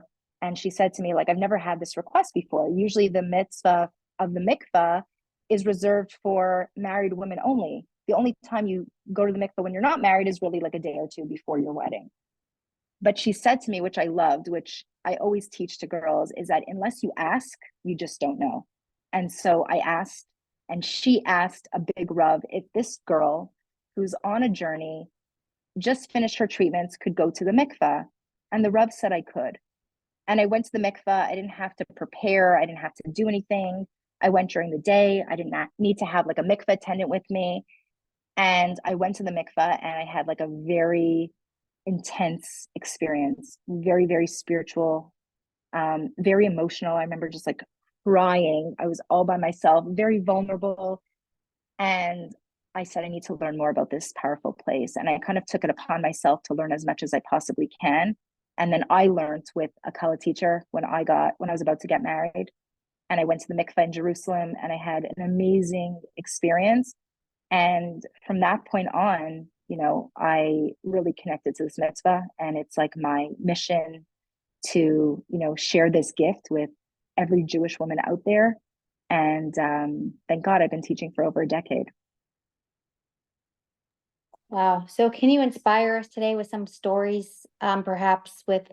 and she said to me, like, I've never had this request before. Usually the mitzvah of the mikvah is reserved for married women only. The only time you go to the mikvah when you're not married is really like a day or two before your wedding. But she said to me, which I loved, which I always teach to girls, is that unless you ask, you just don't know. And so I asked, and she asked a big Rav if this girl who's on a journey, just finished her treatments, could go to the mikvah. And the Rav said I could. And I went to the mikvah. I didn't have to prepare. I didn't have to do anything. I went during the day. I did not need to have like a mikvah attendant with me. And I went to the mikvah and I had like a very intense experience, very, very spiritual, very emotional. I remember just like crying. I was all by myself, very vulnerable. And I said, I need to learn more about this powerful place. And I kind of took it upon myself to learn as much as I possibly can. And then I learned with a Kala teacher when I was about to get married. And I went to the mikveh in Jerusalem and I had an amazing experience. And from that point on, I really connected to this mitzvah. And it's like my mission to, share this gift with every Jewish woman out there. And thank God I've been teaching for over a decade. Wow. So can you inspire us today with some stories, perhaps with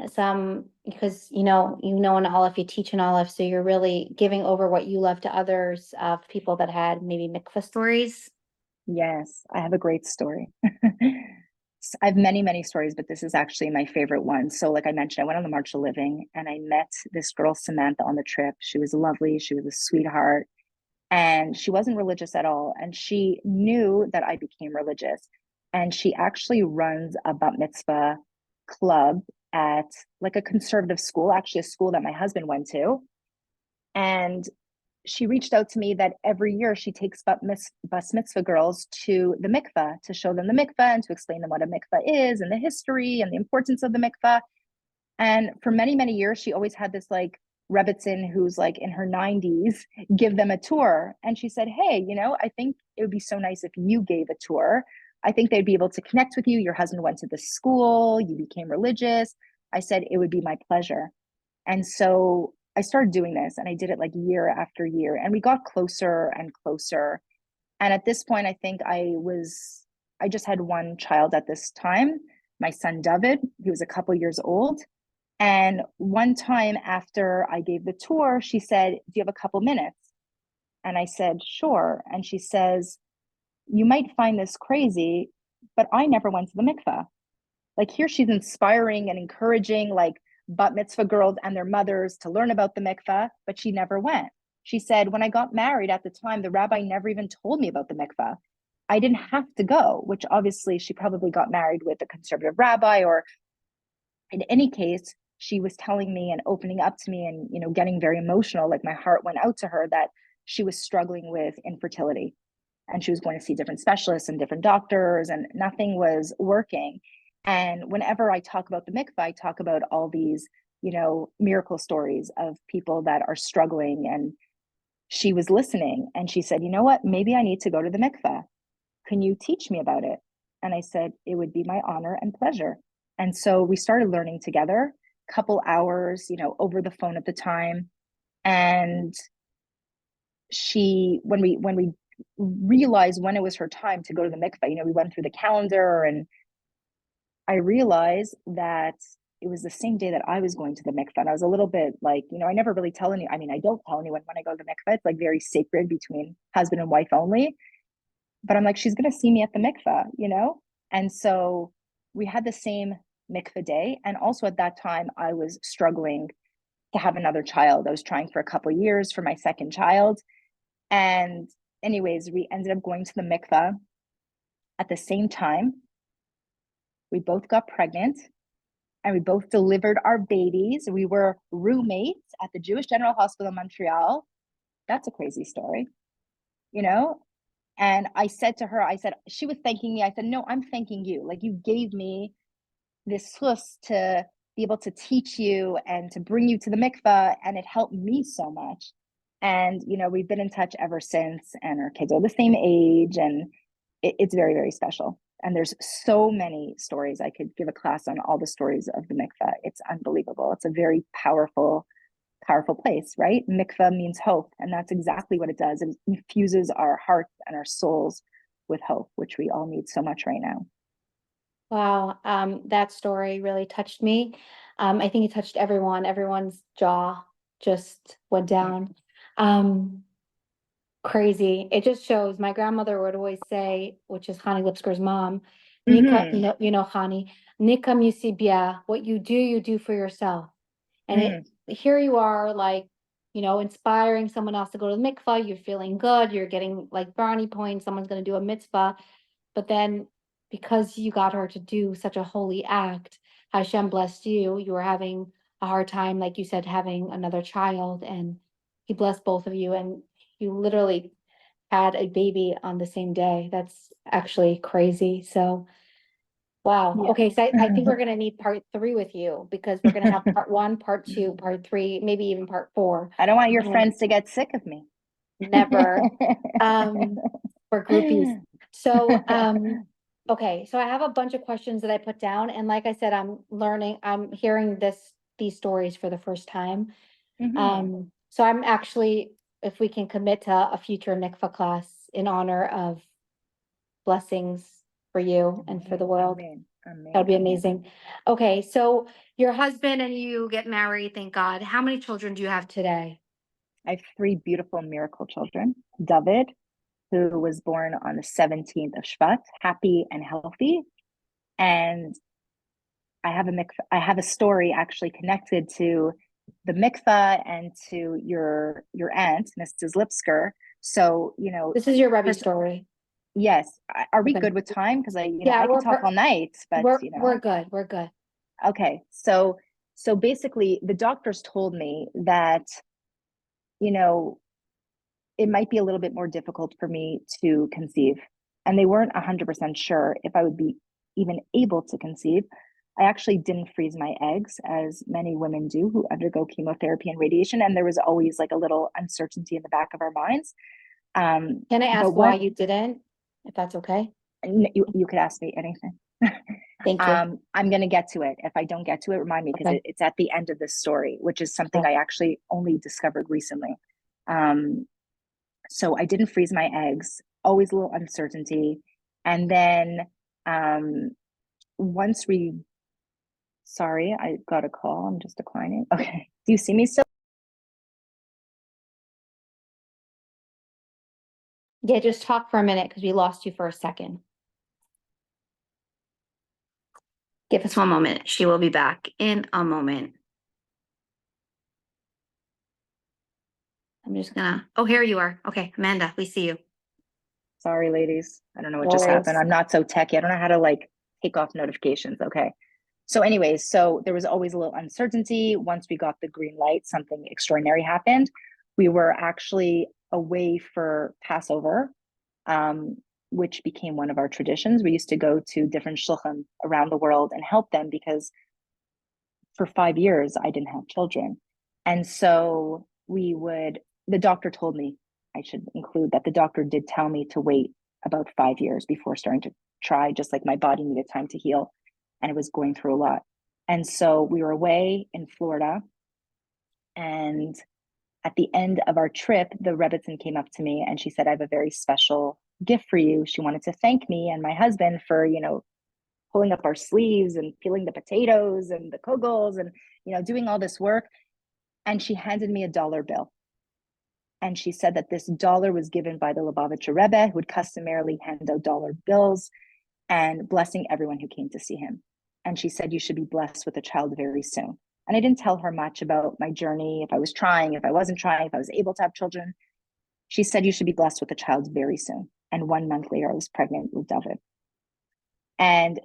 some, because in Aleph, you teach in Aleph, so you're really giving over what you love to others, of people that had maybe mikvah stories? Yes, I have a great story. I have many, many stories, but this is actually my favorite one. So, like I mentioned, I went on the March of Living and I met this girl, Samantha, on the trip. She was lovely. She was a sweetheart. And she wasn't religious at all. And she knew that I became religious. And she actually runs a bat mitzvah club at like a conservative school, actually a school that my husband went to. And she reached out to me that every year she takes bas mitzvah girls to the mikvah to show them the mikvah and to explain them what a mikvah is and the history and the importance of the mikvah. And for many, many years, she always had this like Rebbetzin who's like in her 90s give them a tour. And she said, hey, I think it would be so nice if you gave a tour. I think they'd be able to connect with you. Your husband went to the school, you became religious. I said, it would be my pleasure. And so I started doing this and I did it like year after year. And we got closer and closer. And at this point, I think I just had one child at this time, my son David. He was a couple years old. And one time after I gave the tour, she said, "Do you have a couple minutes?" And I said, "Sure." And she says, "You might find this crazy, but I never went to the mikvah." Like, here she's inspiring and encouraging like bat mitzvah girls and their mothers to learn about the mikvah, but she never went. She said, "When I got married at the time, the rabbi never even told me about the mikvah. I didn't have to go," which obviously she probably got married with a conservative rabbi, or in any case, she was telling me and opening up to me and, getting very emotional. Like, my heart went out to her that she was struggling with infertility and she was going to see different specialists and different doctors and nothing was working. And whenever I talk about the mikvah, I talk about all these, miracle stories of people that are struggling. And she was listening and she said, "You know what? Maybe I need to go to the mikvah. Can you teach me about it?" And I said, "It would be my honor and pleasure." And so we started learning together, couple hours, over the phone at the time. And when we realized when it was her time to go to the mikvah, we went through the calendar, and I realized that it was the same day that I was going to the mikvah. And I was a little bit like, I never really tell anyone. I mean, I don't tell anyone when I go to the mikvah. It's like very sacred between husband and wife only. But I'm like, she's going to see me at the mikvah. And so we had the same mikvah day. And also at that time, I was struggling to have another child. I was trying for a couple of years for my second child. And anyways, we ended up going to the mikvah at the same time. We both got pregnant and we both delivered our babies. We were roommates at the Jewish General Hospital in Montreal. That's a crazy story, And I said to her, she was thanking me. I said, "No, I'm thanking you. Like, you gave me this chus to be able to teach you and to bring you to the mikvah, and it helped me so much." And, we've been in touch ever since, and our kids are the same age, and it's very, very special. And there's so many stories. I could give a class on all the stories of the mikvah. It's unbelievable. It's a very powerful place, right? Mikvah means hope, and that's exactly what it does. It infuses our hearts and our souls with hope, which we all need so much right now. Wow, that story really touched me. I think it touched everyone. Everyone's jaw just went down. Crazy. It just shows. My grandmother would always say, which is Chani Lipskar's mom, Nika, Chani, Nika Musibia, what you do for yourself. And here you are, like, inspiring someone else to go to the mikvah. You're feeling good. You're getting like brownie points. Someone's going to do a mitzvah. But then because you got her to do such a holy act, Hashem blessed you. You were having a hard time, like you said, having another child, and he blessed both of you. And you literally had a baby on the same day. That's actually crazy. So, wow. Yeah. Okay. So I think we're going to need part 3 with you, because we're going to have part 1, part 2, part 3, maybe even part 4. I don't want your friends to get sick of me. Never. For groupies. So, okay. So I have a bunch of questions that I put down. And like I said, I'm hearing these stories for the first time. So I'm actually, if we can commit to a future mikvah class in honor of blessings for you and for the world, that would be amazing. Okay. So your husband and you get married, thank God. How many children do you have today? I have 3 beautiful miracle children. David, who was born on the 17th of Shvat, happy and healthy. And I have a story actually connected to the mikvah and to your aunt, Mrs. Lipskar. So, This is your Rebbe story. Yes. Are we Okay. good with time? Because I Yeah, could talk all night, but we're good. We're good. Okay. So basically the doctors told me that, it might be a little bit more difficult for me to conceive. And they weren't 100% sure if I would be even able to conceive. I actually didn't freeze my eggs, as many women do who undergo chemotherapy and radiation. And there was always like a little uncertainty in the back of our minds. Can I ask why you didn't, if that's okay? You could ask me anything. Thank you. I'm going to get to it. If I don't get to it, remind me, because it's at the end of this story, which is something I actually only discovered recently. So I didn't freeze my eggs. always a little uncertainty. And then once we, sorry, I got a call. I'm just declining. Okay. Do you see me still? Yeah, just talk for a minute because we lost you for a second. Give us one moment. She will be back in a moment. I'm just gonna, oh, here you are. Okay, Amanda, we see you. Sorry, ladies. I don't know what No just worries. happened. I'm not so techy. I don't know how to like take off notifications. Okay. So, anyways, so there was always a little uncertainty. Once we got the green light, something extraordinary happened. We were actually away for Passover, um, which became one of our traditions. We used to go to different shulchan around the world and help them because for 5 years I didn't have children. And so the doctor told me, I should include that the doctor did tell me to wait about 5 years before starting to try, just like my body needed time to heal and it was going through a lot. And so we were away in Florida. And at the end of our trip, the Rebbetzin came up to me and she said, I have a very special gift for you. She wanted to thank me and my husband for, pulling up our sleeves and peeling the potatoes and the kugels and, doing all this work. And she handed me a dollar bill. And she said that this dollar was given by the Lubavitcher Rebbe, who would customarily hand out dollar bills and blessing everyone who came to see him. And she said, you should be blessed with a child very soon. And I didn't tell her much about my journey, if I was trying, if I wasn't trying, if I was able to have children. She said, you should be blessed with a child very soon. And 1 month later, I was pregnant with David. And,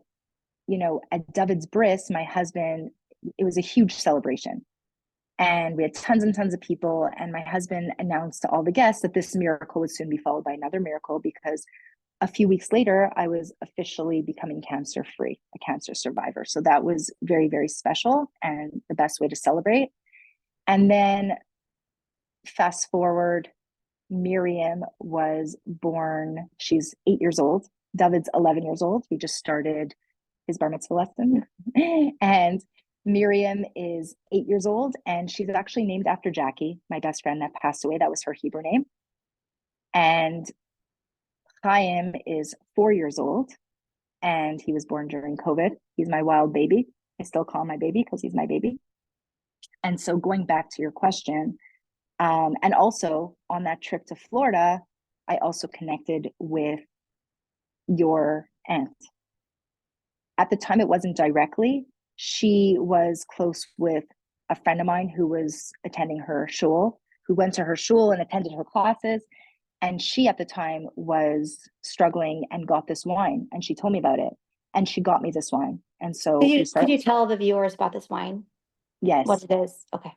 at David's bris, my husband, it was a huge celebration. And we had tons and tons of people. And my husband announced to all the guests that this miracle would soon be followed by another miracle because a few weeks later, I was officially becoming cancer-free, a cancer survivor. So that was very, very special and the best way to celebrate. And then fast forward, Miriam was born. She's 8 years old. David's 11 years old. We just started his bar mitzvah lesson. And Miriam is 8 years old. And she's actually named after Jackie, my best friend that passed away. That was her Hebrew name. And Chaim is 4 years old. And he was born during COVID. He's my wild baby. I still call him my baby because he's my baby. And so going back to your question, and also on that trip to Florida, I also connected with your aunt. At the time, it wasn't directly. She was close with a friend of mine who was attending her shul, who went to her shul and attended her classes. And she at the time was struggling and got this wine. And she told me about it. And she got me this wine. And so Could you tell the viewers about this wine? Yes. What it is? Okay.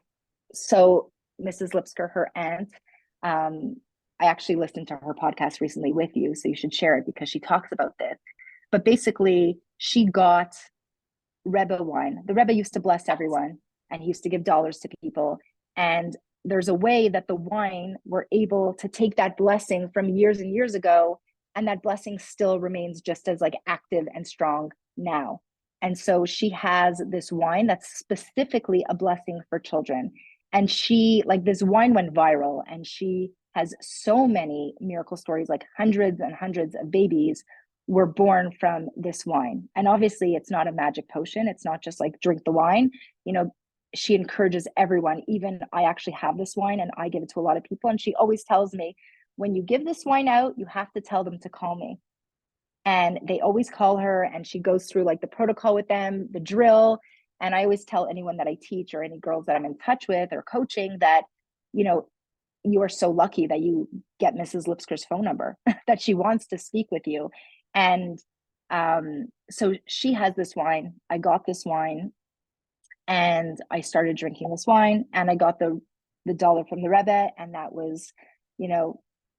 So Mrs. Lipskar, her aunt, I actually listened to her podcast recently with you, so you should share it because she talks about this. But basically, she got Rebbe wine. The Rebbe used to bless everyone and he used to give dollars to people. And there's a way that the wine were able to take that blessing from years and years ago, and that blessing still remains just as like active and strong now. And so she has this wine that's specifically a blessing for children. And she, like, this wine went viral and she has so many miracle stories, like hundreds and hundreds of babies were born from this wine. And obviously it's not a magic potion. It's not just like drink the wine. She encourages everyone. Even I actually have this wine and I give it to a lot of people. And she always tells me, when you give this wine out, you have to tell them to call me. And they always call her and she goes through like the protocol with them, the drill. And I always tell anyone that I teach or any girls that I'm in touch with or coaching that, you are so lucky that you get Mrs. Lipskar's phone number, that she wants to speak with you. And so she has this wine. I got this wine and I started drinking this wine and I got the dollar from the Rebbe. And that was,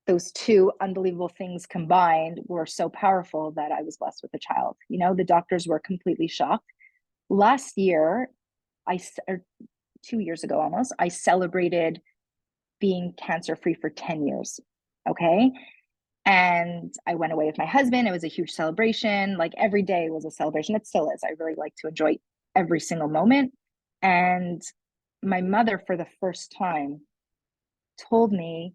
those two unbelievable things combined were so powerful that I was blessed with a child. The doctors were completely shocked. Last year, or 2 years ago almost, I celebrated being cancer-free for 10 years. Okay. And I went away with my husband. It was a huge celebration. Like every day was a celebration. It still is. I really like to enjoy every single moment. And my mother, for the first time, told me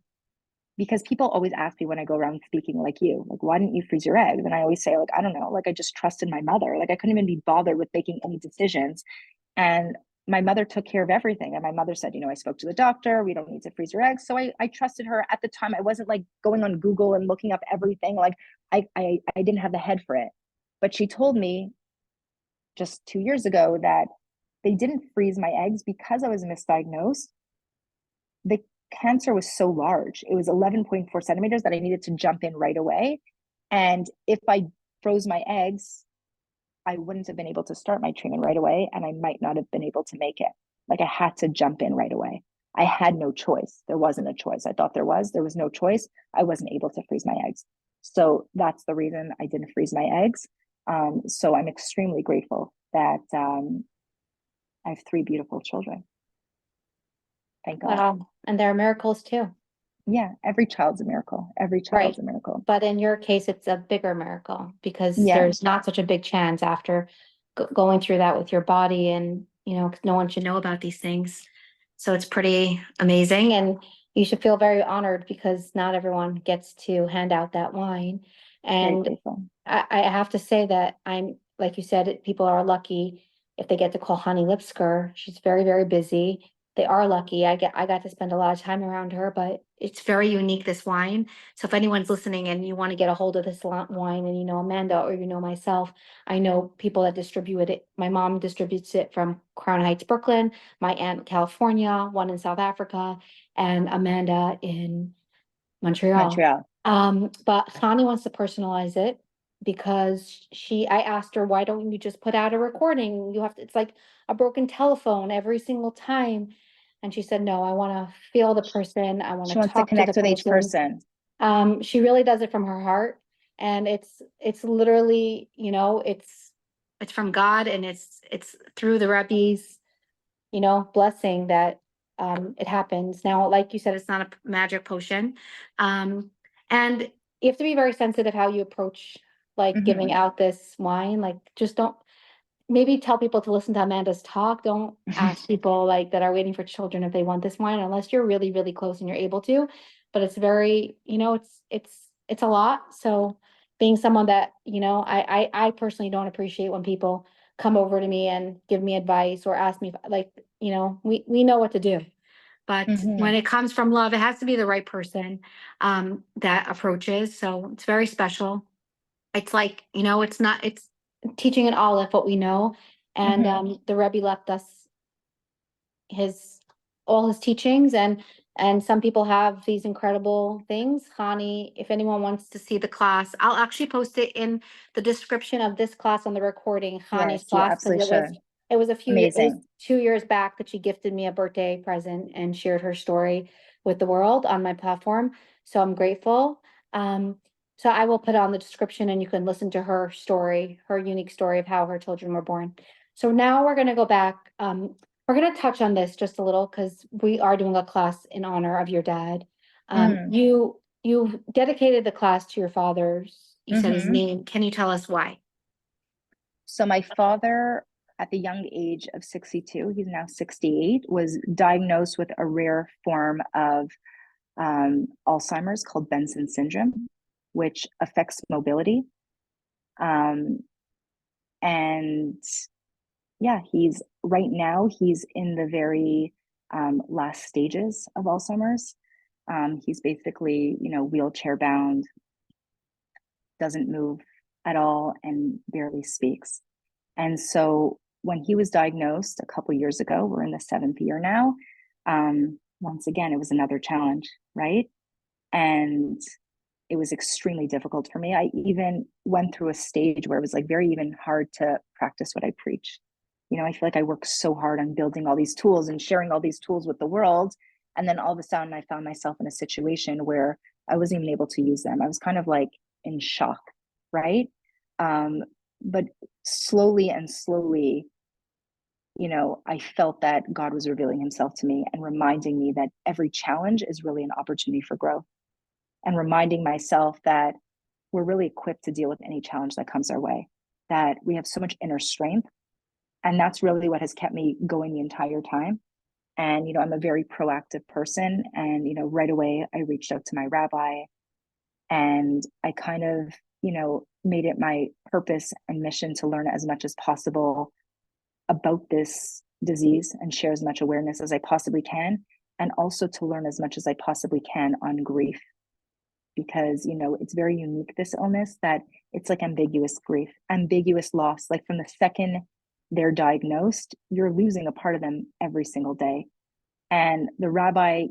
because people always ask me when I go around speaking like you, like, why didn't you freeze your eggs? And I always say, like, I don't know, like, I just trusted my mother. Like, I couldn't even be bothered with making any decisions. And my mother took care of everything. And my mother said, I spoke to the doctor, we don't need to freeze your eggs. So I trusted her at the time. I wasn't like going on Google and looking up everything. Like I didn't have the head for it. But she told me just 2 years ago that they didn't freeze my eggs because I was misdiagnosed. The cancer was so large. It was 11.4 centimeters that I needed to jump in right away. And if I froze my eggs, I wouldn't have been able to start my treatment right away, and I might not have been able to make it. Like, I had to jump in right away. I had no choice. There wasn't a choice. I thought there was no choice. I wasn't able to freeze my eggs. So that's the reason I didn't freeze my eggs. So I'm extremely grateful that I have 3 beautiful children. Thank God. Wow. And there are miracles too. Yeah, every child's a miracle. Every Right. child's a miracle. But in your case, it's a bigger miracle because Yeah. there's not such a big chance after going through that with your body, and 'cause no one should know about these things. So it's pretty amazing, and you should feel very honored because not everyone gets to hand out that wine. Very And grateful. I have to say that I'm, like you said, people are lucky if they get to call Chani Lipskar. She's very, very busy. They are lucky. I got to spend a lot of time around her, but it's very unique, this wine. So if anyone's listening and you want to get a hold of this wine, and Amanda or myself, I know people that distribute it. My mom distributes it from Crown Heights, Brooklyn, my aunt California, one in South Africa, and Amanda in Montreal. But Chani wants to personalize it because I asked her, why don't you just put out a recording? It's like a broken telephone every single time. And she said, no, I want to feel the person. I want She to wants to talk to the connect with each person. She really does it from her heart. And it's literally, it's from God, and it's through the Rebbe's, blessing that it happens. Now, like you said, it's not a magic potion. And you have to be very sensitive how you approach like giving out this wine. Like, just don't maybe tell people to listen to Amanda's talk. Don't ask people like that are waiting for children if they want this wine, unless you're really, really close and you're able to. But it's very, it's a lot. So being someone that, I personally don't appreciate when people come over to me and give me advice or ask me, like, we know what to do. But when it comes from love, it has to be the right person that approaches. So it's very special. It's like, it's teaching an olive what we know. And the Rebbe left us all his teachings, and some people have these incredible things. Chani, if anyone wants to see the class, I'll actually post it in the description of this class on the recording, Chani's Yes, you class, because absolutely should. it was it was Amazing. 2 years back that she gifted me a birthday present and shared her story with the world on my platform. So I'm grateful. So I will put it on the description, and you can listen to her story, her unique story of how her children were born. So now we're going to go back. We're going to touch on this just a little because we are doing a class in honor of your dad. You dedicated the class to your father's. You said his name. Can you tell us why? So my father, at the young age of 62, he's now 68, was diagnosed with a rare form of Alzheimer's called Benson syndrome, which affects mobility. And yeah, he's in the very last stages of Alzheimer's. He's basically, wheelchair bound, doesn't move at all, and barely speaks. And so when he was diagnosed a couple years ago, we're in the 7th year now. Once again, it was another challenge, right? And it was extremely difficult for me. I even went through a stage where it was like very even hard to practice what I preach. I feel like I worked so hard on building all these tools and sharing all these tools with the world. And then all of a sudden I found myself in a situation where I wasn't even able to use them. I was kind of like in shock, right? But slowly and slowly, I felt that God was revealing himself to me and reminding me that every challenge is really an opportunity for growth, and reminding myself that we're really equipped to deal with any challenge that comes our way, that we have so much inner strength. And that's really what has kept me going the entire time. And, I'm a very proactive person. And, right away I reached out to my rabbi, and I kind of, made it my purpose and mission to learn as much as possible about this disease and share as much awareness as I possibly can. And also to learn as much as I possibly can on grief, because, it's very unique, this illness, that it's like ambiguous grief, ambiguous loss. Like from the second they're diagnosed, you're losing a part of them every single day. And the rabbi,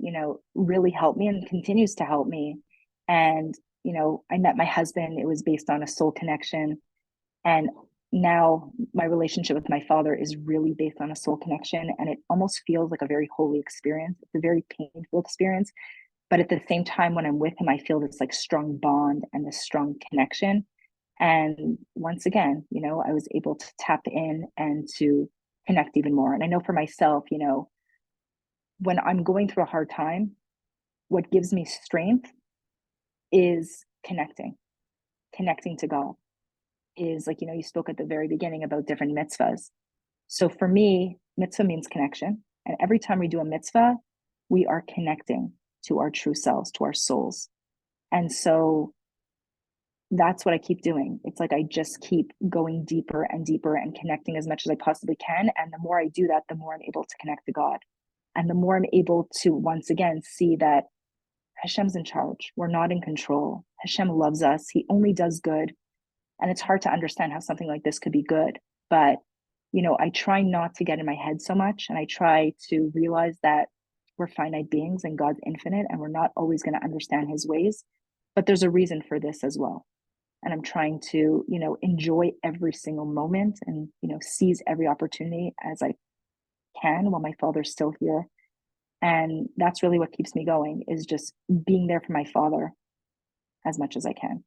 really helped me and continues to help me. And, I met my husband, it was based on a soul connection. And now my relationship with my father is really based on a soul connection. And it almost feels like a very holy experience. It's a very painful experience. But at the same time, when I'm with him, I feel this like strong bond and this strong connection. And once again, I was able to tap in and to connect even more. And I know for myself, when I'm going through a hard time, what gives me strength is connecting to God. Is like, you spoke at the very beginning about different mitzvahs. So for me, mitzvah means connection. And every time we do a mitzvah, we are connecting to our true selves, to our souls. And so that's what I keep doing. It's like I just keep going deeper and deeper and connecting as much as I possibly can. And the more I do that, the more I'm able to connect to God. And the more I'm able to once again see that Hashem's in charge. We're not in control. Hashem loves us. He only does good. And it's hard to understand how something like this could be good. But, I try not to get in my head so much. And I try to realize that we're finite beings and God's infinite, and we're not always going to understand his ways. But there's a reason for this as well. And I'm trying to, enjoy every single moment and, seize every opportunity as I can while my father's still here. And that's really what keeps me going, is just being there for my father as much as I can.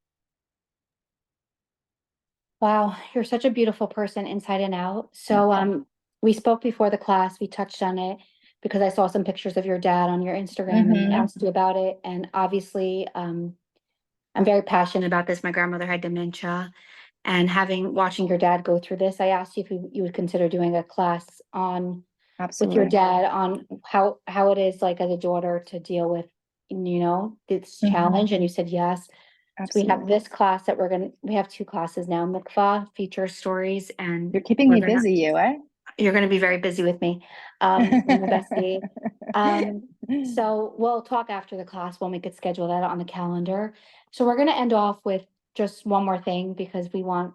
Wow, you're such a beautiful person inside and out. So, we spoke before the class, we touched on it because I saw some pictures of your dad on your Instagram and asked you about it. And obviously, I'm very passionate about this. My grandmother had dementia, and watching your dad go through this, I asked you if you would consider doing a class on with your Absolutely. dad on how it is like as a daughter to deal with, this challenge. And you said yes. So we have Absolutely. this class that we have two classes now, Mikvah, feature stories, and You're keeping me busy, you're going to be very busy with me. I'm the bestie. So we'll talk after the class when we could schedule that on the calendar. So we're going to end off with just one more thing because we want,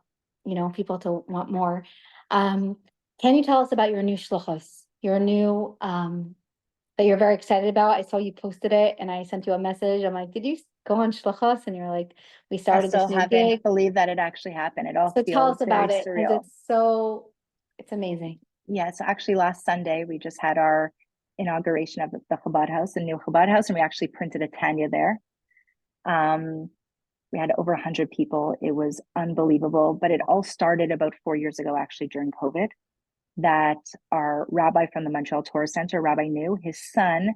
people to want more. Can you tell us about your new shluchos, your new, that you're very excited about? I saw you posted it and I sent you a message. I'm like, did you go on shluchos? And you're like, we I started still this new haven't gig. believed that it actually happened. It all So tell us feels very about it because surreal. it's amazing. Yeah, so actually last Sunday we just had our inauguration of the Chabad house, the new Chabad house, and we actually printed a Tanya there. We had over 100 people. It was unbelievable, but it all started about 4 years ago, actually during COVID, that our rabbi from the Montreal Torah Center, Rabbi New, his son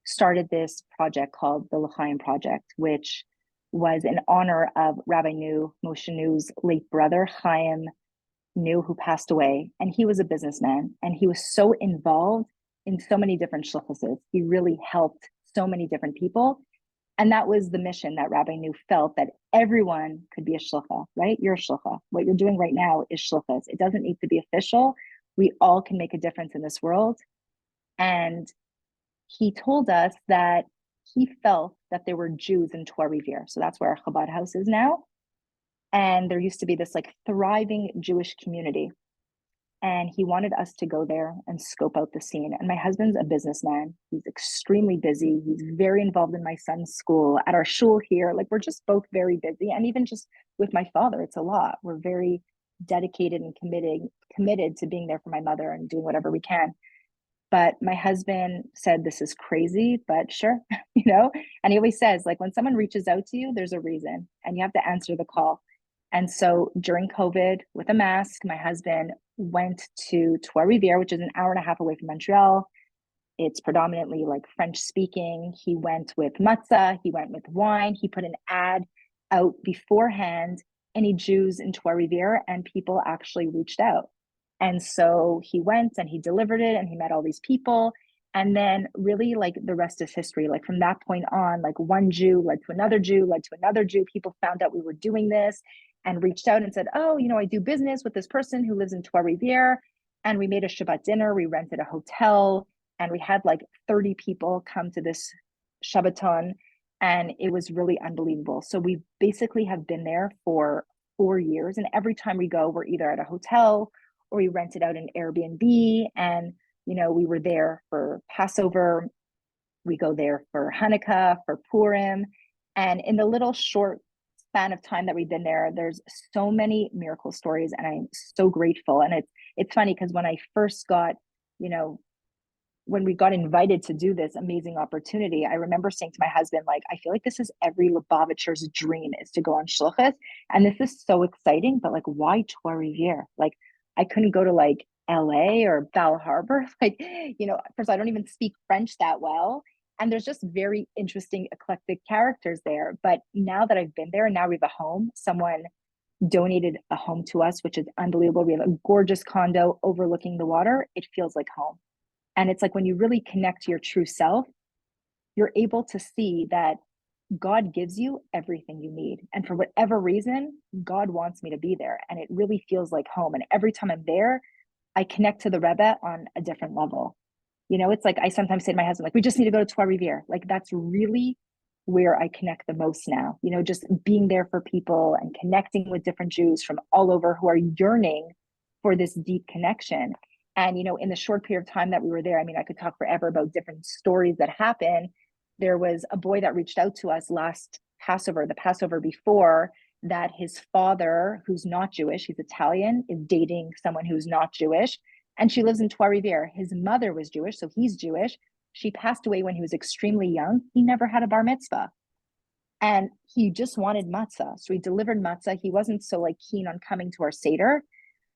started this project called the L'chaim Project, which was in honor of Rabbi New, Moshe New's late brother, Chaim New, who passed away. And he was a businessman, and he was so involved in so many different shluchos. He really helped so many different people. And that was the mission that Rabbi New felt, that everyone could be a shlucha, right? You're a shlucha. What you're doing right now is shluchas. It doesn't need to be official. We all can make a difference in this world. And he told us that he felt that there were Jews in Trois Rivières. So that's where our Chabad house is now. And there used to be this like thriving Jewish community. And he wanted us to go there and scope out the scene. And my husband's a businessman. He's extremely busy. He's very involved in my son's school, at our shul here. Like, we're just both very busy. And even just with my father, it's a lot. We're very dedicated and committed to being there for my mother and doing whatever we can. But my husband said, this is crazy, but sure, and he always says, like, when someone reaches out to you, there's a reason and you have to answer the call. And so during COVID, with a mask, my husband went to Trois Rivières, which is an hour and a half away from Montreal. It's predominantly like French speaking. He went with matzah, he went with wine. He put an ad out beforehand, any Jews in Trois Rivières, and people actually reached out. And so he went and he delivered it and he met all these people. And then really like the rest is history. Like from that point on, like one Jew led to another Jew, led to another Jew. People found out we were doing this and reached out and said, oh, I do business with this person who lives in Trois Rivières. And we made a Shabbat dinner. We rented a hotel and we had like 30 people come to this Shabbaton. And it was really unbelievable. So we basically have been there for 4 years. And every time we go, we're either at a hotel or we rented out an Airbnb. And we were there for Passover. We go there for Hanukkah, for Purim. And in the little short span of time that we've been there, there's so many miracle stories. And I'm so grateful. And it's funny because when I first got, when we got invited to do this amazing opportunity, I remember saying to my husband, like, I feel like this is every Lubavitcher's dream is to go on shluchas. And this is so exciting, but like, why Trois Rivières? Like, I couldn't go to like LA or Bal Harbor. Like, first, I don't even speak French that well. And there's just very interesting, eclectic characters there. But now that I've been there and now we have a home, someone donated a home to us, which is unbelievable. We have a gorgeous condo overlooking the water. It feels like home. And it's like when you really connect to your true self, you're able to see that God gives you everything you need. And for whatever reason, God wants me to be there. And it really feels like home. And every time I'm there, I connect to the Rebbe on a different level. It's like I sometimes say to my husband, like, we just need to go to Trois Rivières. Like, that's really where I connect the most now, just being there for people and connecting with different Jews from all over who are yearning for this deep connection. And, in the short period of time that we were there, I mean, I could talk forever about different stories that happened. There was a boy that reached out to us last Passover, the Passover before, that his father, who's not Jewish, he's Italian, is dating someone who's not Jewish. And she lives in Trois Rivières. His mother was Jewish, so he's Jewish. She passed away when he was extremely young. He never had a bar mitzvah. And he just wanted matzah. So we delivered matzah. He wasn't so like keen on coming to our Seder.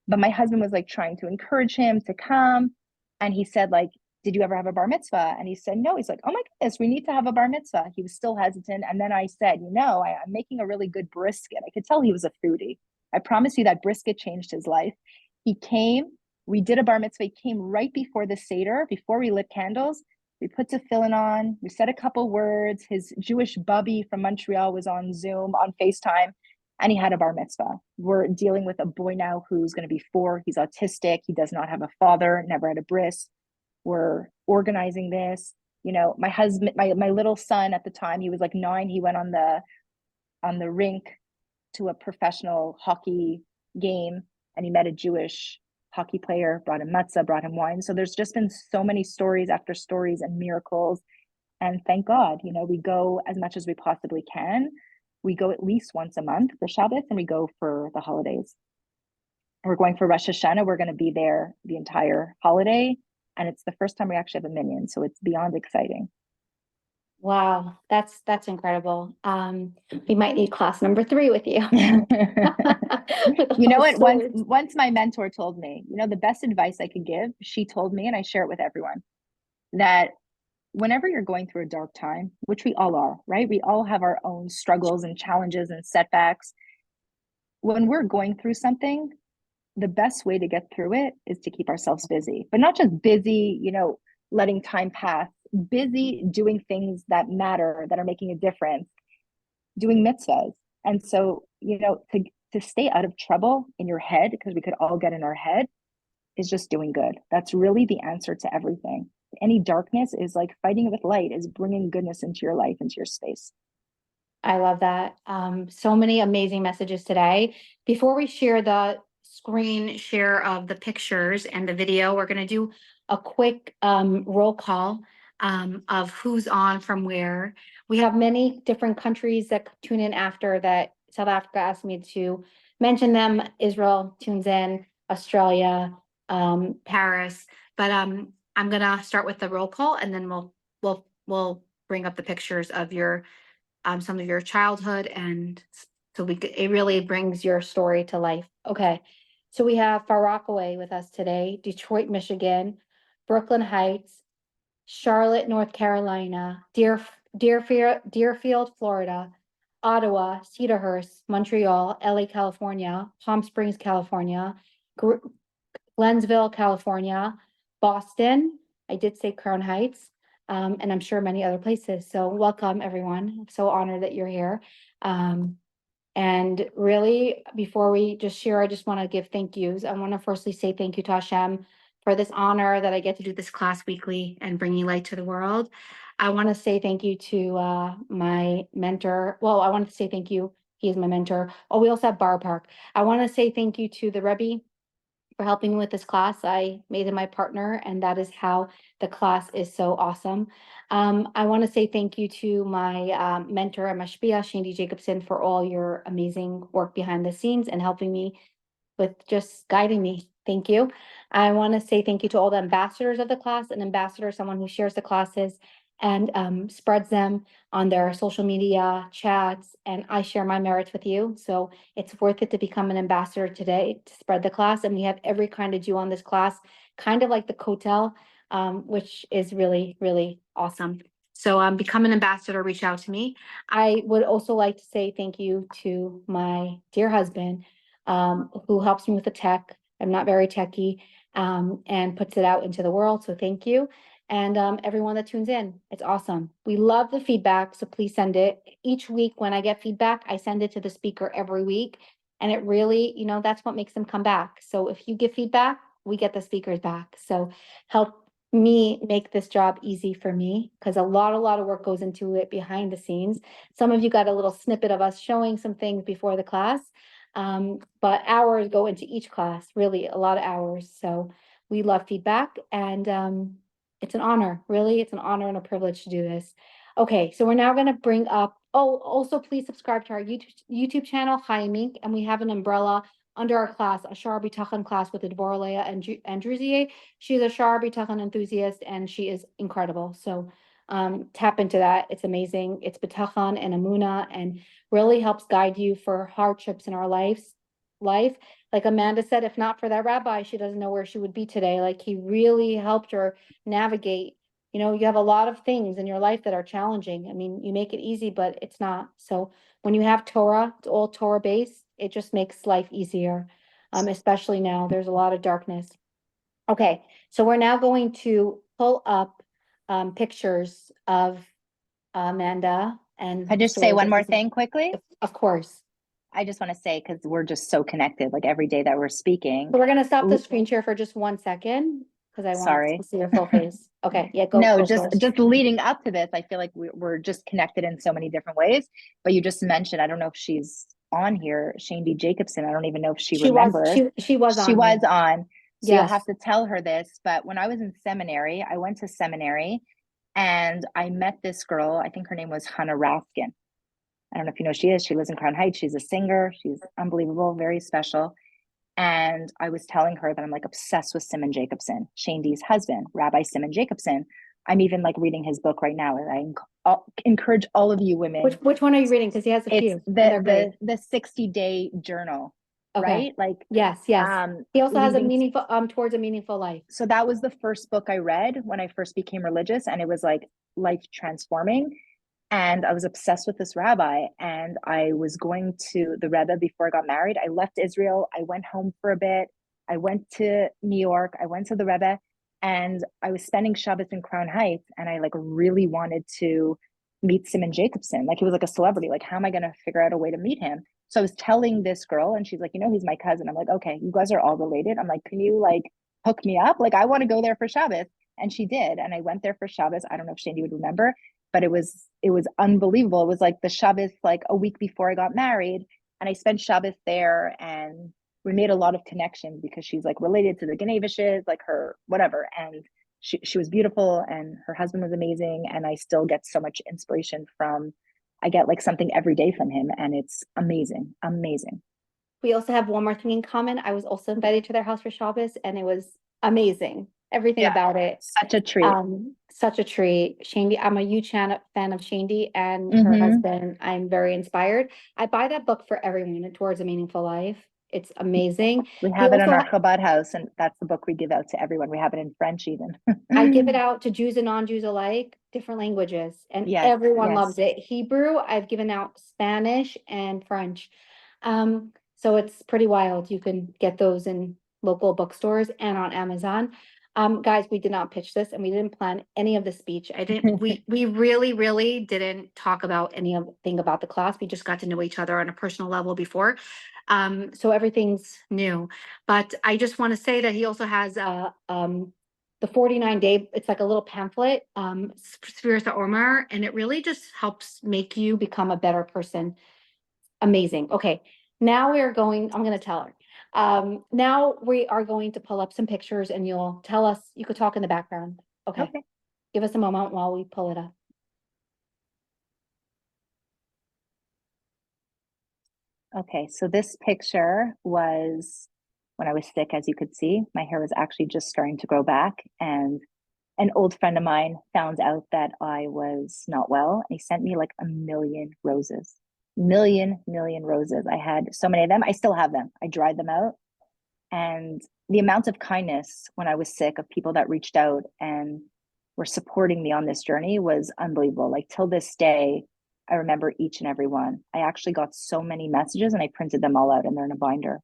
But my husband was like trying to encourage him to come. And he said, like, did you ever have a bar mitzvah? And he said, no. He's like, oh my goodness, we need to have a bar mitzvah. He was still hesitant. And then I said, I'm making a really good brisket. I could tell he was a foodie. I promise you that brisket changed his life. He came, we did a bar mitzvah. He came right before the Seder, before we lit candles. We put tefillin on. We said a couple words. His Jewish bubby from Montreal was on Zoom, on FaceTime. And he had a bar mitzvah. We're dealing with a boy now who's going to be 4. He's autistic. He does not have a father, never had a bris. We're organizing this. My husband, my little son at the time, he was like 9. He went on the rink to a professional hockey game and he met a Jewish hockey player, brought him matzah, brought him wine. So there's just been so many stories after stories and miracles. And thank God, we go as much as we possibly can. We go at least once a month for Shabbat and we go for the holidays. We're going for Rosh Hashanah. We're going to be there the entire holiday. And it's the first time we actually have a minyan. So it's beyond exciting. Wow, that's incredible. We might need class number 3 with you. You know what? Once my mentor told me, the best advice I could give, she told me, and I share it with everyone, that whenever you're going through a dark time, which we all are, right? We all have our own struggles and challenges and setbacks. When we're going through something, the best way to get through it is to keep ourselves busy, but not just busy, letting time pass, busy doing things that matter, that are making a difference, doing mitzvahs. And so, to stay out of trouble in your head, because we could all get in our head, is just doing good. That's really the answer to everything. Any darkness is like fighting with light, is bringing goodness into your life, into your space. I love that. So many amazing messages today. Before we share the screen share of the pictures and the video, we're going to do a quick roll call of who's on from where. We have many different countries that tune in after that. South Africa asked me to mention them. Israel tunes in, Australia, Paris. But I'm gonna start with the roll call, and then we'll bring up the pictures of your some of your childhood, and so it really brings your story to life. Okay, so we have Far Rockaway with us today, Detroit, Michigan, Brooklyn Heights, Charlotte, North Carolina, Deerfield, Florida, Ottawa, Cedarhurst, Montreal, LA, California, Palm Springs, California, Glensville, California, Boston, I did say Crown Heights, and I'm sure many other places. So welcome, everyone. I'm so honored that you're here. And really, before we just share, I just want to give thank yous. I want to firstly say thank you to Hashem for this honor that I get to do this class weekly and bringing light to the world. I want to say thank you to my mentor. Well, I want to say thank you. He is my mentor. Oh, we also have Bar Park. I want to say thank you to the Rebbe for helping me with this class. I made him my partner, and that is how the class is so awesome. I want to say thank you to my mentor and mashpia, Shandy Jacobson, for all your amazing work behind the scenes and helping me with just guiding me. Thank you. I want to say thank you to all the ambassadors of the class. An ambassador, someone who shares the classes and spreads them on their social media chats. And I share my merits with you. So it's worth it to become an ambassador today to spread the class. And we have every kind of Jew on this class, kind of like the Kotel, which is really, really awesome. So become an ambassador, reach out to me. I would also like to say thank you to my dear husband, who helps me with the tech. I'm not very techy, and puts it out into the world. So thank you. And everyone that tunes in, it's awesome. We love the feedback, so please send it. Each week when I get feedback, I send it to the speaker every week. And it really, that's what makes them come back. So if you give feedback, we get the speakers back. So help me make this job easy for me, because a lot of work goes into it behind the scenes. Some of you got a little snippet of us showing some things before the class. But hours go into each class, really a lot of hours. So we love feedback, and it's an honor, really. It's an honor and a privilege to do this. Okay, so we're now going to bring up, also please subscribe to our YouTube channel, Chayimink, and we have an umbrella under our class, a Shar B'Tachon class with Devorah Leah and Druzier. She's a Shar B'Tachon enthusiast, and she is incredible. So tap into that. It's amazing. It's B'Tachon and Amuna, and really helps guide you for hardships in our life. Like Amanda said, if not for that rabbi, she doesn't know where she would be today. Like he really helped her navigate. You have a lot of things in your life that are challenging. I mean, you make it easy, but it's not. So when you have Torah, it's all Torah based. It just makes life easier, especially now. There's a lot of darkness. Okay, so we're now going to pull up pictures of Amanda and I the just say stories one that more we- thing quickly. Of course. I just want to say, because we're just so connected, like every day that we're speaking. So we're gonna stop the Ooh. screen share for just 1 second, because I want Sorry. to see your full face. Okay, yeah, go. No, go just first. just leading up to this, I feel like we're just connected in so many different ways. But you just mentioned, I don't know if she's on here, Shandy Jacobson. I don't even know if she remembers. She was She on was here. on. So you'll Yes. have to tell her this. But when I was in seminary, I went to seminary and I met this girl. I think her name was Hannah Raskin. I don't know if you know who she is. She lives in Crown Heights. She's a singer. She's unbelievable, very special. And I was telling her that I'm like obsessed with Simon Jacobson, Shandy's husband, Rabbi Simon Jacobson. I'm even like reading his book right now. And I encourage all of you women. Which one are you reading? Because he has a It's few. And they're great. the 60-day journal, Okay. right? Like Yes. He also has a leading meaningful towards a meaningful life. so that was the first book I read when I first became religious, and it was like life transforming. And I was obsessed with this rabbi, and I was going to the Rebbe before I got married. I left Israel. I went home for a bit. I went to New York. I went to the Rebbe, and I was spending Shabbos in Crown Heights, and I like really wanted to meet Simon Jacobson. Like he was like a celebrity. Like, how am I going to figure out a way to meet him? So I was telling this girl, and she's like, he's my cousin. I'm like, okay, you guys are all related. I'm like, can you like hook me up? Like, I want to go there for Shabbos. And she did. And I went there for Shabbos. I don't know if Shandy would remember, but it was unbelievable. It was like the Shabbos, like a week before I got married. And I spent Shabbos there, and we made a lot of connections because she's like related to the Ganevishes, like her, whatever. And she was beautiful, and her husband was amazing. And I still get so much inspiration I get like something every day from him, and it's amazing, amazing. We also have one more thing in common. I was also invited to their house for Shabbos, and it was amazing. Everything about it. Such a treat. Such a treat. Shandy, I'm a huge fan of Shandy and her husband. I'm very inspired. I buy that book for everyone, Towards a Meaningful Life. It's amazing. We have it in our Chabad house, and that's the book we give out to everyone. We have it in French even. I give it out to Jews and non-Jews alike, different languages, and everyone loves it. Hebrew, I've given out Spanish and French. So it's pretty wild. You can get those in local bookstores and on Amazon. Guys, we did not pitch this and we didn't plan any of the speech. We really, really didn't talk about anything about the class. We just got to know each other on a personal level before. So everything's new. But I just want to say that he also has the 49-day, it's like a little pamphlet, Spiro Ormer, and it really just helps make you become a better person. Amazing. Okay. Now I'm going to tell her. Now we are going to pull up some pictures and you'll tell us, you could talk in the background. Okay. Okay. Give us a moment while we pull it up. Okay, so this picture was when I was sick, as you could see. My hair was actually just starting to grow back, and an old friend of mine found out that I was not well, and he sent me like a million roses. Million roses. I had so many of them. I still have them. I dried them out. And the amount of kindness when I was sick of people that reached out and were supporting me on this journey was unbelievable. Like till this day, I remember each and every one. I actually got so many messages and I printed them all out and they're in a binder.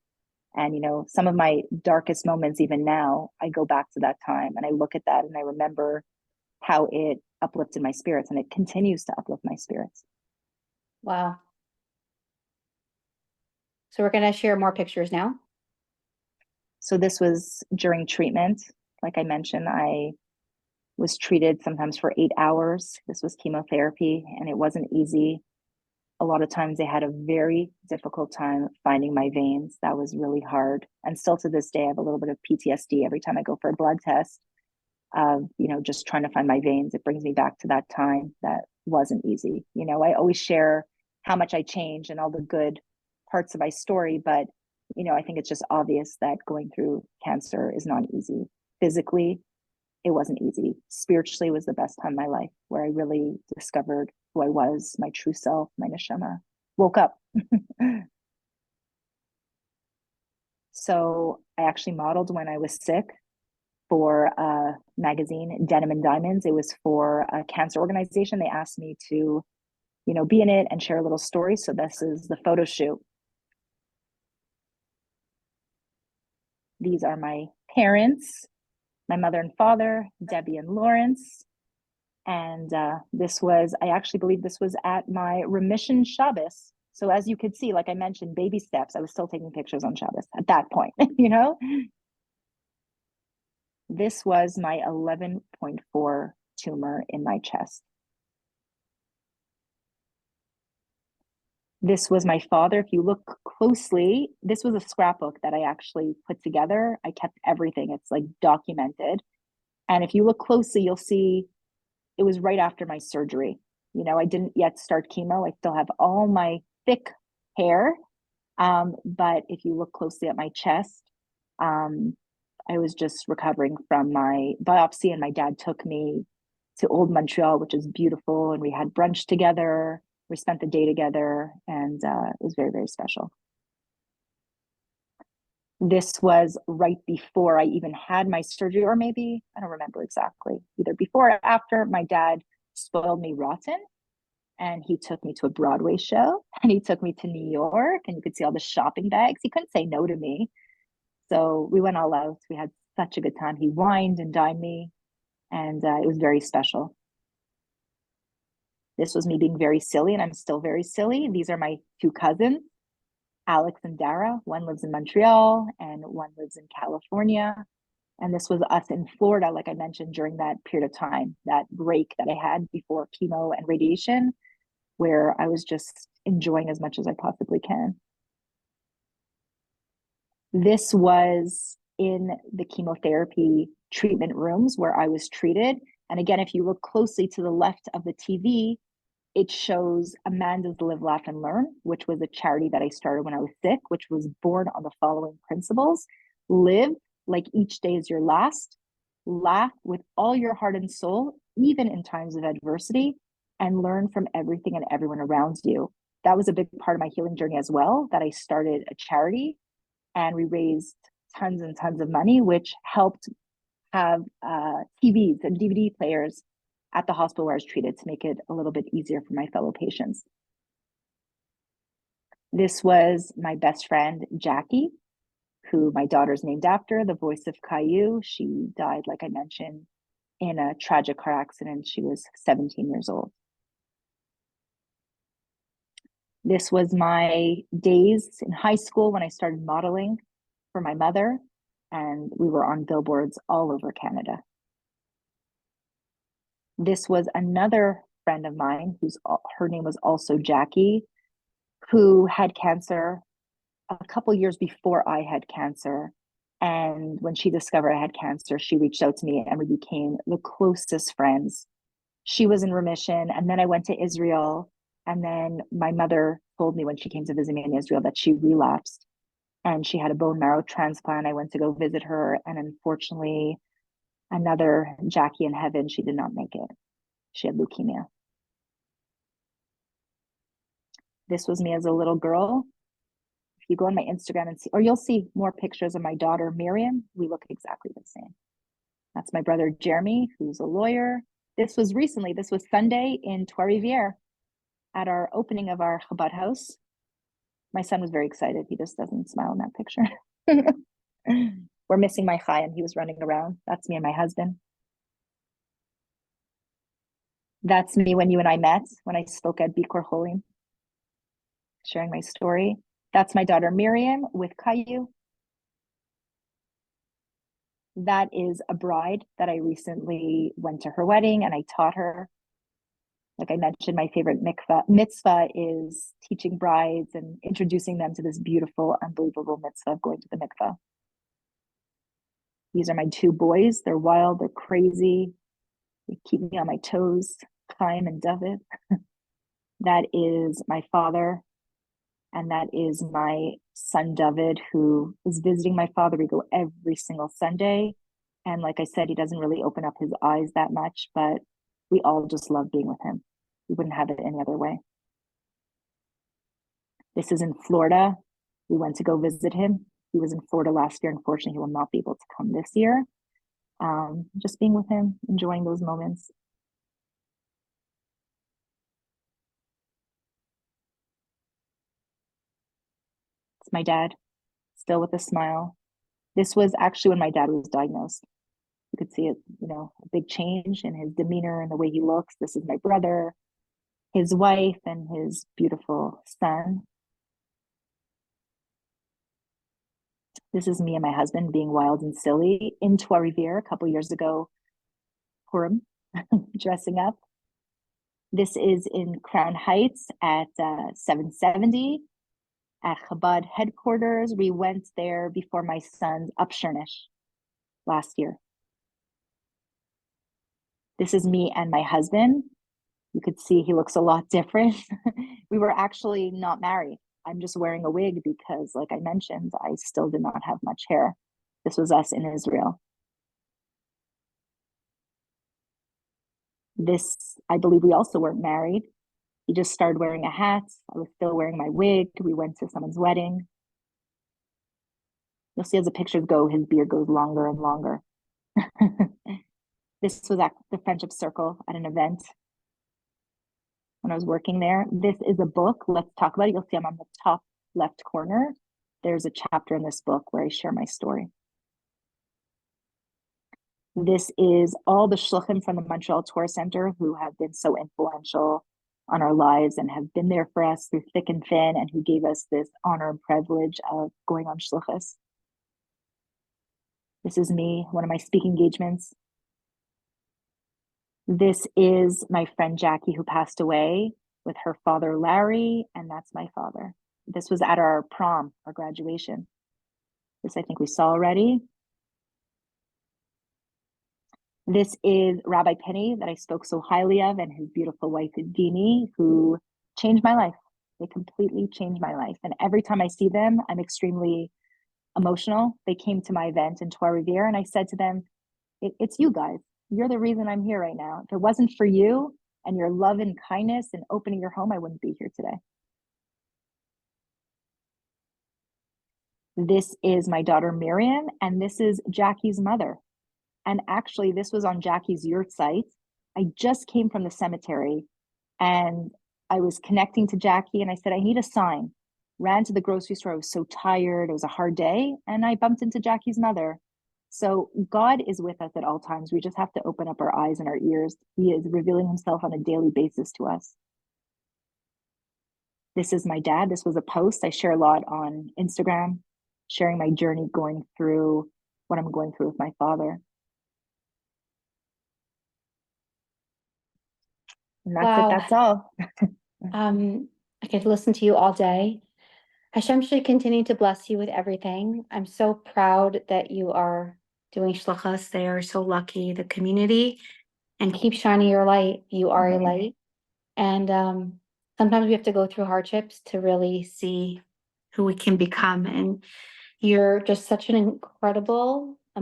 And, you know, some of my darkest moments, even now, I go back to that time and I look at that and I remember how it uplifted my spirits, and it continues to uplift my spirits. Wow. So we're going to share more pictures now. So this was during treatment. Like I mentioned, I was treated sometimes for 8 hours. This was chemotherapy and it wasn't easy. A lot of times they had a very difficult time finding my veins. That was really hard. And still to this day, I have a little bit of PTSD every time I go for a blood test of, you know, just trying to find my veins. It brings me back to that time that wasn't easy. You know, I always share how much I changed and all the good parts of my story, but, you know, I think it's just obvious that going through cancer is not easy. Physically, it wasn't easy. Spiritually, it was the best time of my life where I really discovered who I was, my true self, my neshama. Woke up. So I actually modeled when I was sick for a magazine, Denim and Diamonds. It was for a cancer organization. They asked me to, you know, be in it and share a little story. So this is the photo shoot. These are my parents, my mother and father, Debbie and Lawrence. And this was, I actually believe this was at my remission Shabbos. So as you could see, like I mentioned, baby steps, I was still taking pictures on Shabbos at that point, you know? This was my 11.4 tumor in my chest. This was my father. If you look closely, this was a scrapbook that I actually put together. I kept everything. It's like documented. And if you look closely, you'll see it was right after my surgery. You know, I didn't yet start chemo. I still have all my thick hair. But if you look closely at my chest, I was just recovering from my biopsy, and my dad took me to Old Montreal, which is beautiful. And we had brunch together. We spent the day together, and it was very, very special. This was right before I even had my surgery, or maybe, I don't remember exactly, either before or after. My dad spoiled me rotten, and he took me to a Broadway show, and he took me to New York, and you could see all the shopping bags. He couldn't say no to me. So we went all out. We had such a good time. He wined and dined me, and it was very special. This was me being very silly, and I'm still very silly. These are my two cousins, Alex and Dara. One lives in Montreal and one lives in California. And this was us in Florida, like I mentioned, during that period of time, that break that I had before chemo and radiation, where I was just enjoying as much as I possibly can. This was in the chemotherapy treatment rooms where I was treated. And again, if you look closely to the left of the TV, it shows Amanda's Live, Laugh, and Learn, which was a charity that I started when I was sick, which was born on the following principles. Live like each day is your last. Laugh with all your heart and soul, even in times of adversity, and learn from everything and everyone around you. That was a big part of my healing journey as well, that I started a charity and we raised tons and tons of money, which helped have TVs and DVD players at the hospital where I was treated to make it a little bit easier for my fellow patients. This was my best friend, Jackie. who my daughter's named after, the voice of Caillou. She died, like I mentioned, in a tragic car accident. She was 17 years old. This was my days in high school when I started modeling for my mother, and we were on billboards all over Canada. This was another friend of mine her name was also Jackie, who had cancer a couple years before I had cancer. And when she discovered I had cancer, she reached out to me and we became the closest friends. She was in remission. And then I went to Israel. And then my mother told me when she came to visit me in Israel that she relapsed and she had a bone marrow transplant. I went to go visit her. And unfortunately, another Jackie in heaven, she did not make it. She had leukemia. This was me as a little girl. If you go on my Instagram and see, or you'll see more pictures of my daughter, Miriam. We look exactly the same. That's my brother, Jeremy, who's a lawyer. This was Sunday in Trois-Rivières at our opening of our Chabad house. My son was very excited. He just doesn't smile in that picture. We're missing my Chaim. He was running around. That's me and my husband. That's me when you and I met, when I spoke at Bikur Cholim, sharing my story. That's my daughter, Miriam, with Caillou. That is a bride that I recently went to her wedding and I taught her. Like I mentioned, my favorite mitzvah is teaching brides and introducing them to this beautiful, unbelievable mitzvah of going to the mikvah. These are my two boys. They're wild, they're crazy. They keep me on my toes, Chaim and David. That is my father. And that is my son, David, who is visiting my father. We go every single Sunday. And like I said, he doesn't really open up his eyes that much, but we all just love being with him. We wouldn't have it any other way. This is in Florida. We went to go visit him. He was in Florida last year. Unfortunately, he will not be able to come this year. Just being with him, enjoying those moments. It's my dad, still with a smile. This was actually when my dad was diagnosed. You could see it, a big change in his demeanor and the way he looks. This is my brother, his wife, and his beautiful son. This is me and my husband being wild and silly in Trois-Rivières a couple years ago, Purim, dressing up. This is in Crown Heights at 770 at Chabad headquarters. We went there before my son's Upshurnish last year. This is me and my husband. You could see he looks a lot different. We were actually not married. I'm just wearing a wig because, like I mentioned, I still did not have much hair. This was us in Israel. This, I believe we also weren't married. He just started wearing a hat. I was still wearing my wig. We went to someone's wedding. You'll see as the pictures go, his beard goes longer and longer. This was at the Friendship Circle at an event when I was working there. This is a book. Let's talk about it. You'll see I'm on the top left corner. There's a chapter in this book where I share my story. This is all the shluchim from the Montreal Tour Center who have been so influential on our lives and have been there for us through thick and thin, and who gave us this honor and privilege of going on shluchus. This is me, one of my speaking engagements. This is my friend Jackie, who passed away, with her father Larry, and that's my father. This was at our prom, our graduation. This I think we saw already. This is Rabbi Penny that I spoke so highly of, and his beautiful wife Dini, who changed my life. They completely changed my life. And every time I see them, I'm extremely emotional. They came to my event in Trois-Rivières, and I said to them, it's you guys. You're the reason I'm here right now. If it wasn't for you and your love and kindness and opening your home, I wouldn't be here today. This is my daughter Miriam, and this is Jackie's mother. And actually, this was on Jackie's yurt site. I just came from the cemetery and I was connecting to Jackie and I said, I need a sign. ran to the grocery store. I was so tired. It was a hard day. And I bumped into Jackie's mother. So God is with us at all times. We just have to open up our eyes and our ears. He is revealing himself on a daily basis to us. This is my dad. This was a post I share a lot on Instagram, sharing my journey going through what I'm going through with my father. And that's Wow. it. That's all. I could listen to you all day. Hashem should continue to bless you with everything. I'm so proud that you are doing shluchas. They are so lucky, the community, and keep shining your light. You are a light. And sometimes we have to go through hardships to really see who we can become. And you're just such an incredible,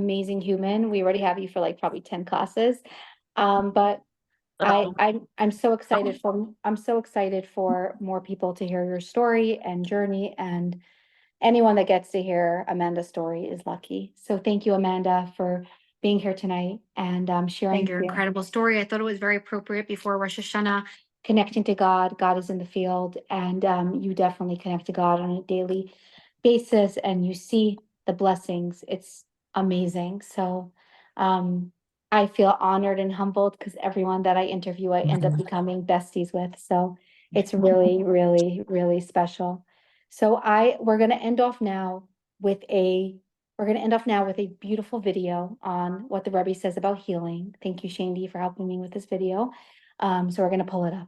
amazing human. We already have you for like probably 10 classes. But I'm so excited for more people to hear your story and journey, and anyone that gets to hear Amanda's story is lucky. So thank you, Amanda, for being here tonight and sharing Thank your you. incredible story. I thought it was very appropriate before Rosh Hashanah, connecting to God. God is in the field, and you definitely connect to God on a daily basis, and you see the blessings. It's amazing. So I feel honored and humbled because everyone that I interview, I end up becoming besties with. So it's really, really, really special. So we're gonna end off now with a beautiful video on what the Rebbe says about healing. Thank you, Shandy, for helping me with this video. So we're gonna pull it up.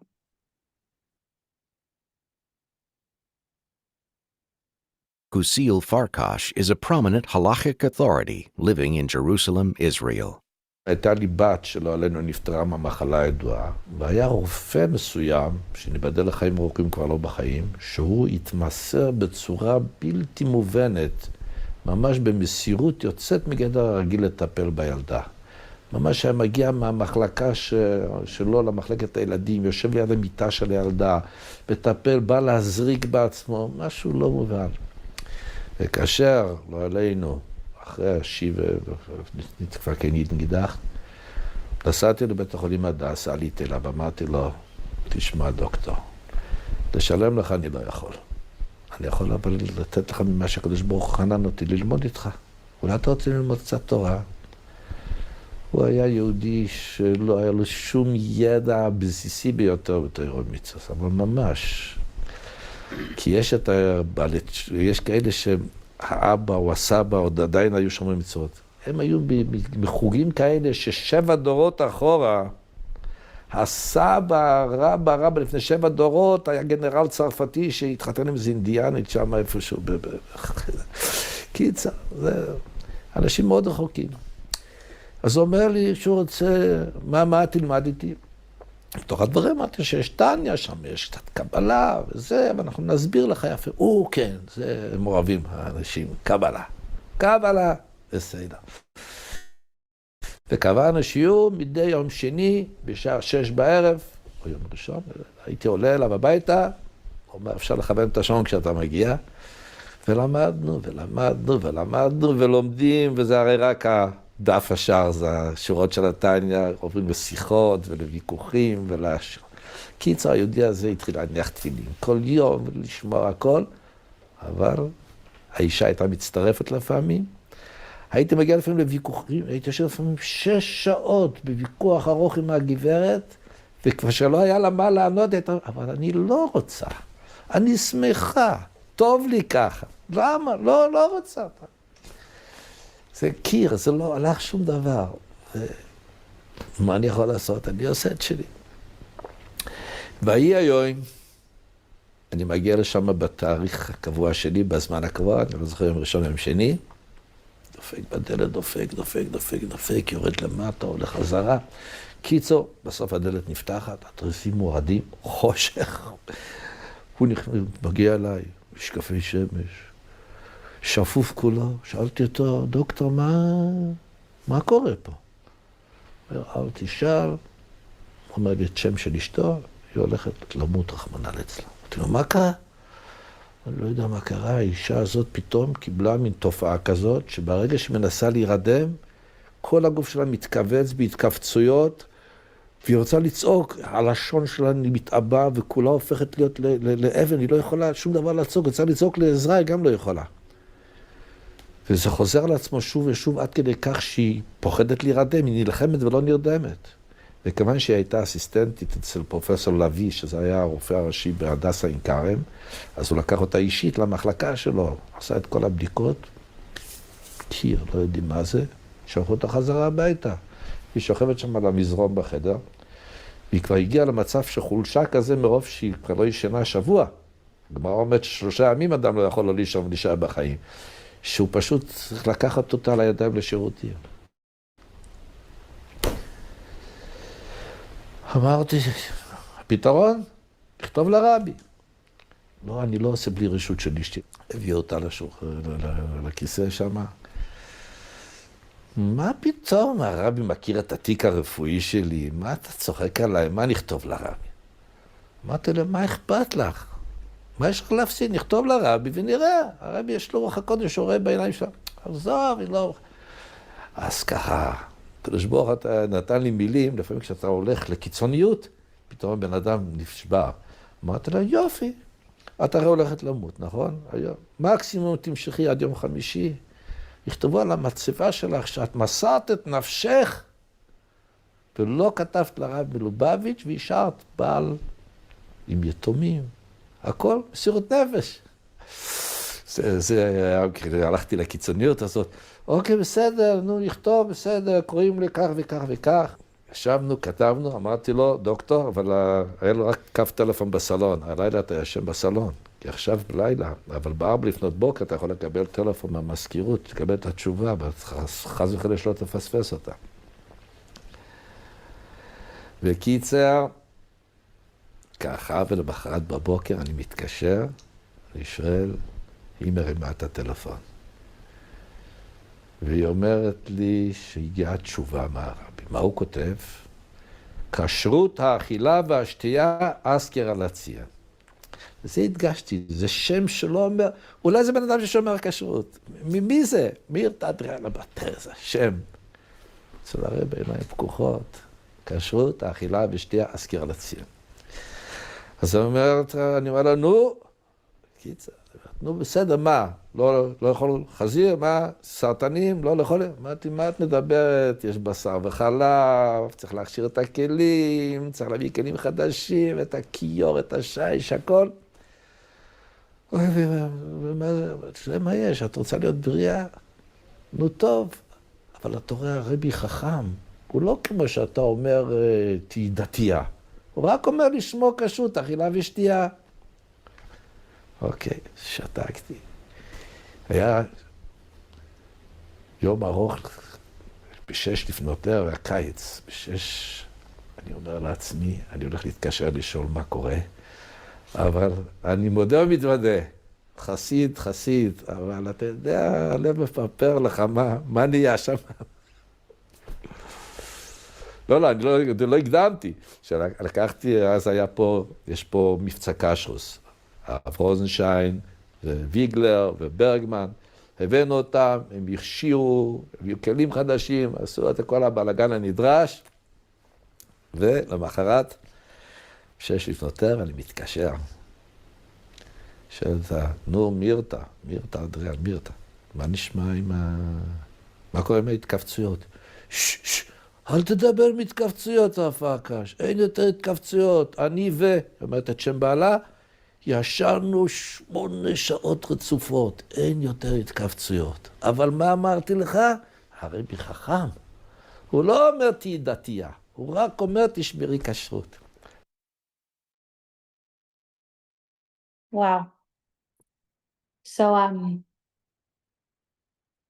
Kusil Farkash is a prominent halachic authority living in Jerusalem, Israel. הייתה לי בת שלא עלינו נפטרה מהמחלה הידועה, והיה רופא מסוים, שניבדל לחיים ארוכים כבר לא בחיים, שהוא התמסר בצורה בלתי מובנת, ממש במסירות יוצאת מגדר הרגיל לטפל בילדה. ממש היה מגיע מהמחלקה שלו למחלקת הילדים, יושב ליד המיטה של הילדה, מטפל, בא להזריק בעצמו, משהו לא מובן. וכאשר, לא עלינו, אחרי השיבה, כבר כן התנגדח, נסעתי לבית החולים הדסה, עליתי אליו, אמרתי לו, תשמע דוקטור, לשלם לך אני לא יכול. אני יכול אבל לתת לך ממה שהקדוש ברוך הוא חנן אותי ללמוד איתך. אולי אתה רוצה ללמוד קצת תורה? הוא היה יהודי שלא היה לו שום ידע בסיסי ביותר בתורה ומצוות, אבל ממש. כי יש כאלה שהאבא או הסבא עוד עדיין היו שומרים מצוות. הם היו מחוגים כאלה ש7 דורות אחורה, הסבא, רבא לפני 7 דורות, היה גנרל צרפתי שהתחתן עם זינדיאנית שם איפשהו. קיצר, זה אנשים מאוד רחוקים. אז הוא אומר לי שהוא רוצה, מה תלמד איתי? בתוך הדברים אמרתי שיש טניה שם, יש קצת קבלה וזה, ואנחנו נסביר לך יפה. כן, זה הם אוהבים האנשים, קבלה, בסדר. וקבענו שיעור מדי יום שני, בשעה 6 בערב, או יום ראשון, הייתי עולה אליו הביתה, הוא אומר, אפשר לכוון את השעון כשאתה מגיע, ולמדנו ולומדים, וזה הרי רק דף השער, זה השורות של הטניה, עוברים לשיחות ולוויכוחים קיצר, היהודי הזה התחיל להניח תפילין כל יום ולשמוע הכל, אבל האישה הייתה מצטרפת לפעמים. הייתי מגיע לפעמים לוויכוחים, הייתי יושב לפעמים 6 שעות בוויכוח ארוך עם הגברת, וכבר שלא היה לה מה לענות, אבל אני לא רוצה, אני שמחה, טוב לי ככה. למה? לא רוצה. זה קיר, זה לא הלך שום דבר. מה אני יכול לעשות? אני עושה את שלי. והיא היום, אני מגיע לשם בתאריך הקבוע שלי, בזמן הקבוע, אני לא זוכר יום ראשון, יום שני, דופק בדלת, דופק, יורד למטה, הולך חזרה. קיצור, בסוף הדלת נפתחת, התריסים מורדים, חושך. הוא מגיע אליי, משקפי שמש. שפוף כולו, שאלתי אותו, דוקטור, מה קורה פה? הוא אומר, אל תשאל, הוא אומר לי את שם של אשתו, היא הולכת למות רחמנא ליצלן. אמרתי לו, מה קרה? אני לא יודע מה קרה, האישה הזאת פתאום קיבלה מין תופעה כזאת, שברגע שהיא מנסה להירדם, כל הגוף שלה מתכווץ בהתכווצויות, והיא רוצה לצעוק, הלשון שלה מתעבה וכולה הופכת להיות לאבן, היא לא יכולה שום דבר לצעוק, רוצה לצעוק לעזרה, היא גם לא יכולה. וזה חוזר לעצמו שוב ושוב עד כדי כך שהיא פוחדת להירדם, היא נלחמת ולא נרדמת. וכיוון שהיא הייתה אסיסטנטית אצל פרופסור לוי, שזה היה הרופא הראשי בהדסה עין כרם, אז הוא לקח אותה אישית למחלקה שלו, עשה את כל הבדיקות, קיר, לא יודעים מה זה, שלחו אותה חזרה הביתה. היא שוכבת שם על המזרום בחדר, והיא כבר הגיעה למצב שחולשה כזה מרוב שהיא כבר לא ישנה שבוע. הגמרא אומרת 3 ימים אדם לא יכול לא לישון ולהישאר בחיים. שהוא פשוט צריך לקחת אותה לידיים לשירותים. אמרתי, הפתרון, לכתוב לרבי. לא, אני לא עושה בלי רשות של אשתי. הביא אותה לכיסא שם. מה פתאום? הרבי מכיר את התיק הרפואי שלי. מה אתה צוחק עליי? מה נכתוב לרבי? אמרתי לו, מה אכפת לך? מה יש לך להפסיד? נכתוב לרבי ונראה. הרבי יש לו רוח הקודש, הוא רואה בעיניים שלו. עזוב, היא לא... אז ככה, הקדוש ברוך הוא נתן לי מילים, לפעמים כשאתה הולך לקיצוניות, פתאום בן אדם נשבר. אמרתי לו, יופי, את הרי הולכת למות, נכון? היום. מקסימום תמשכי עד יום חמישי. יכתבו על המצבה שלך שאת מסרת את נפשך, ולא כתבת לרב מלובביץ' והשארת בעל עם יתומים. הכל מסירות נפש. הלכתי לקיצוניות הזאת. אוקיי, בסדר, נו, נכתוב, בסדר, קוראים לי כך וכך וכך. ישבנו, כתבנו, אמרתי לו, דוקטור, אבל היה לו רק קו טלפון בסלון. הלילה אתה ישן בסלון, כי עכשיו בלילה, אבל ב4 לפנות בוקר אתה יכול לקבל טלפון מהמזכירות, לקבל את התשובה, חס וחלילה שלא תפספס אותה. וקיצר, ככה, ולמחרת בבוקר אני מתקשר, אני שואל, היא מרימה את הטלפון. והיא אומרת לי שהגיעה תשובה מהרבי. מה הוא כותב? כשרות האכילה והשתייה אסקר על הציין. וזה הדגשתי, זה שם שלא אומר, אולי זה בן אדם ששומר כשרות. מי זה? מי הרתה אדריאנה בטר, זה שם. אצל הרבי עיניים פקוחות. כשרות האכילה והשתייה אסקר על הציין. אז אני אומר לה, נו, קיצר, נו בסדר, מה? לא יכול חזיר, מה? סרטנים? לא לאכול? אמרתי, מה את מדברת? יש בשר וחלב, צריך להכשיר את הכלים, צריך להביא כלים חדשים, את הכיור, את השיש, הכל. ומה זה? תשאלה מה יש? את רוצה להיות בריאה? נו טוב, אבל אתה רואה, הרבי חכם. הוא לא כמו שאתה אומר, תהי דתייה. הוא רק אומר לשמור כשרות, אכילה ושתייה. אוקיי, שתקתי. היה יום ארוך, ב6 לפנות ערב, היה קיץ, ב6, אני אומר לעצמי, אני הולך להתקשר לשאול מה קורה, אבל אני מודה ומתוודה, חסיד, אבל אתה יודע, הלב מפרפר לך, מה נהיה שם? אני לא הקדמתי. לקחתי, אז היה פה, יש פה מבצע קשרוס. רוזנשיין, וויגלר וברגמן, הבאנו אותם, הם הכשירו, הביאו כלים חדשים, עשו את כל הבלגן הנדרש, ולמחרת, 6 לפנות ערב, אני מתקשר. שואל אותה, נו, מירתה, אדריאן, מה נשמע מה קורה עם ההתכווצויות? אל תדבר עם התכווצויות, הפרקש, אין יותר התכווצויות, אני אומרת את שם בעלה, ישנו 8 שעות רצופות, אין יותר התכווצויות. אבל מה אמרתי לך? הרבי חכם. הוא לא אומר תהי דתייה, הוא רק אומר תשמרי כשרות. Wow. So,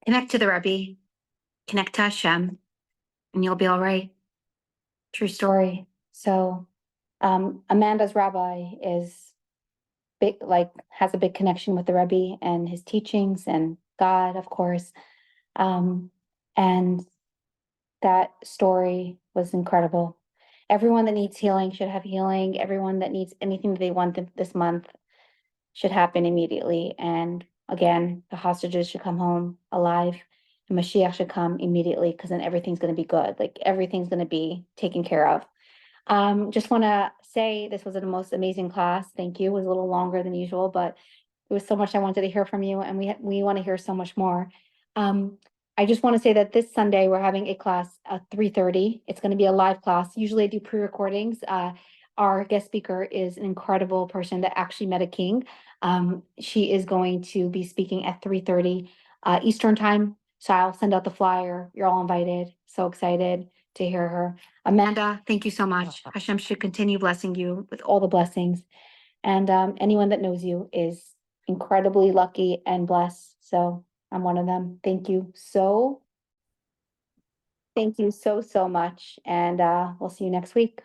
connect to the Rebbe, connect to Hashem, and you'll be all right. True story. So, Amanda's rabbi is big, has a big connection with the Rebbe and his teachings and God, of course. And that story was incredible. Everyone that needs healing should have healing. Everyone that needs anything that they want this month should happen immediately. And again, the hostages should come home alive. And Mashiach should come immediately, because then everything's going to be good. Everything's going to be taken care of. Just want to say this was the most amazing class. Thank you. It was a little longer than usual, but there was so much I wanted to hear from you, and we want to hear so much more. I just want to say that this Sunday we're having a class at 3:30. It's going to be a live class. Usually I do pre-recordings. Our guest speaker is an incredible person that actually met a king. She is going to be speaking at 3:30 Eastern time. So I'll send out the flyer. You're all invited. So excited to hear her. Amanda, thank you so much. Hashem should continue blessing you with all the blessings. And anyone that knows you is incredibly lucky and blessed. So I'm one of them. Thank you so, so much. And we'll see you next week.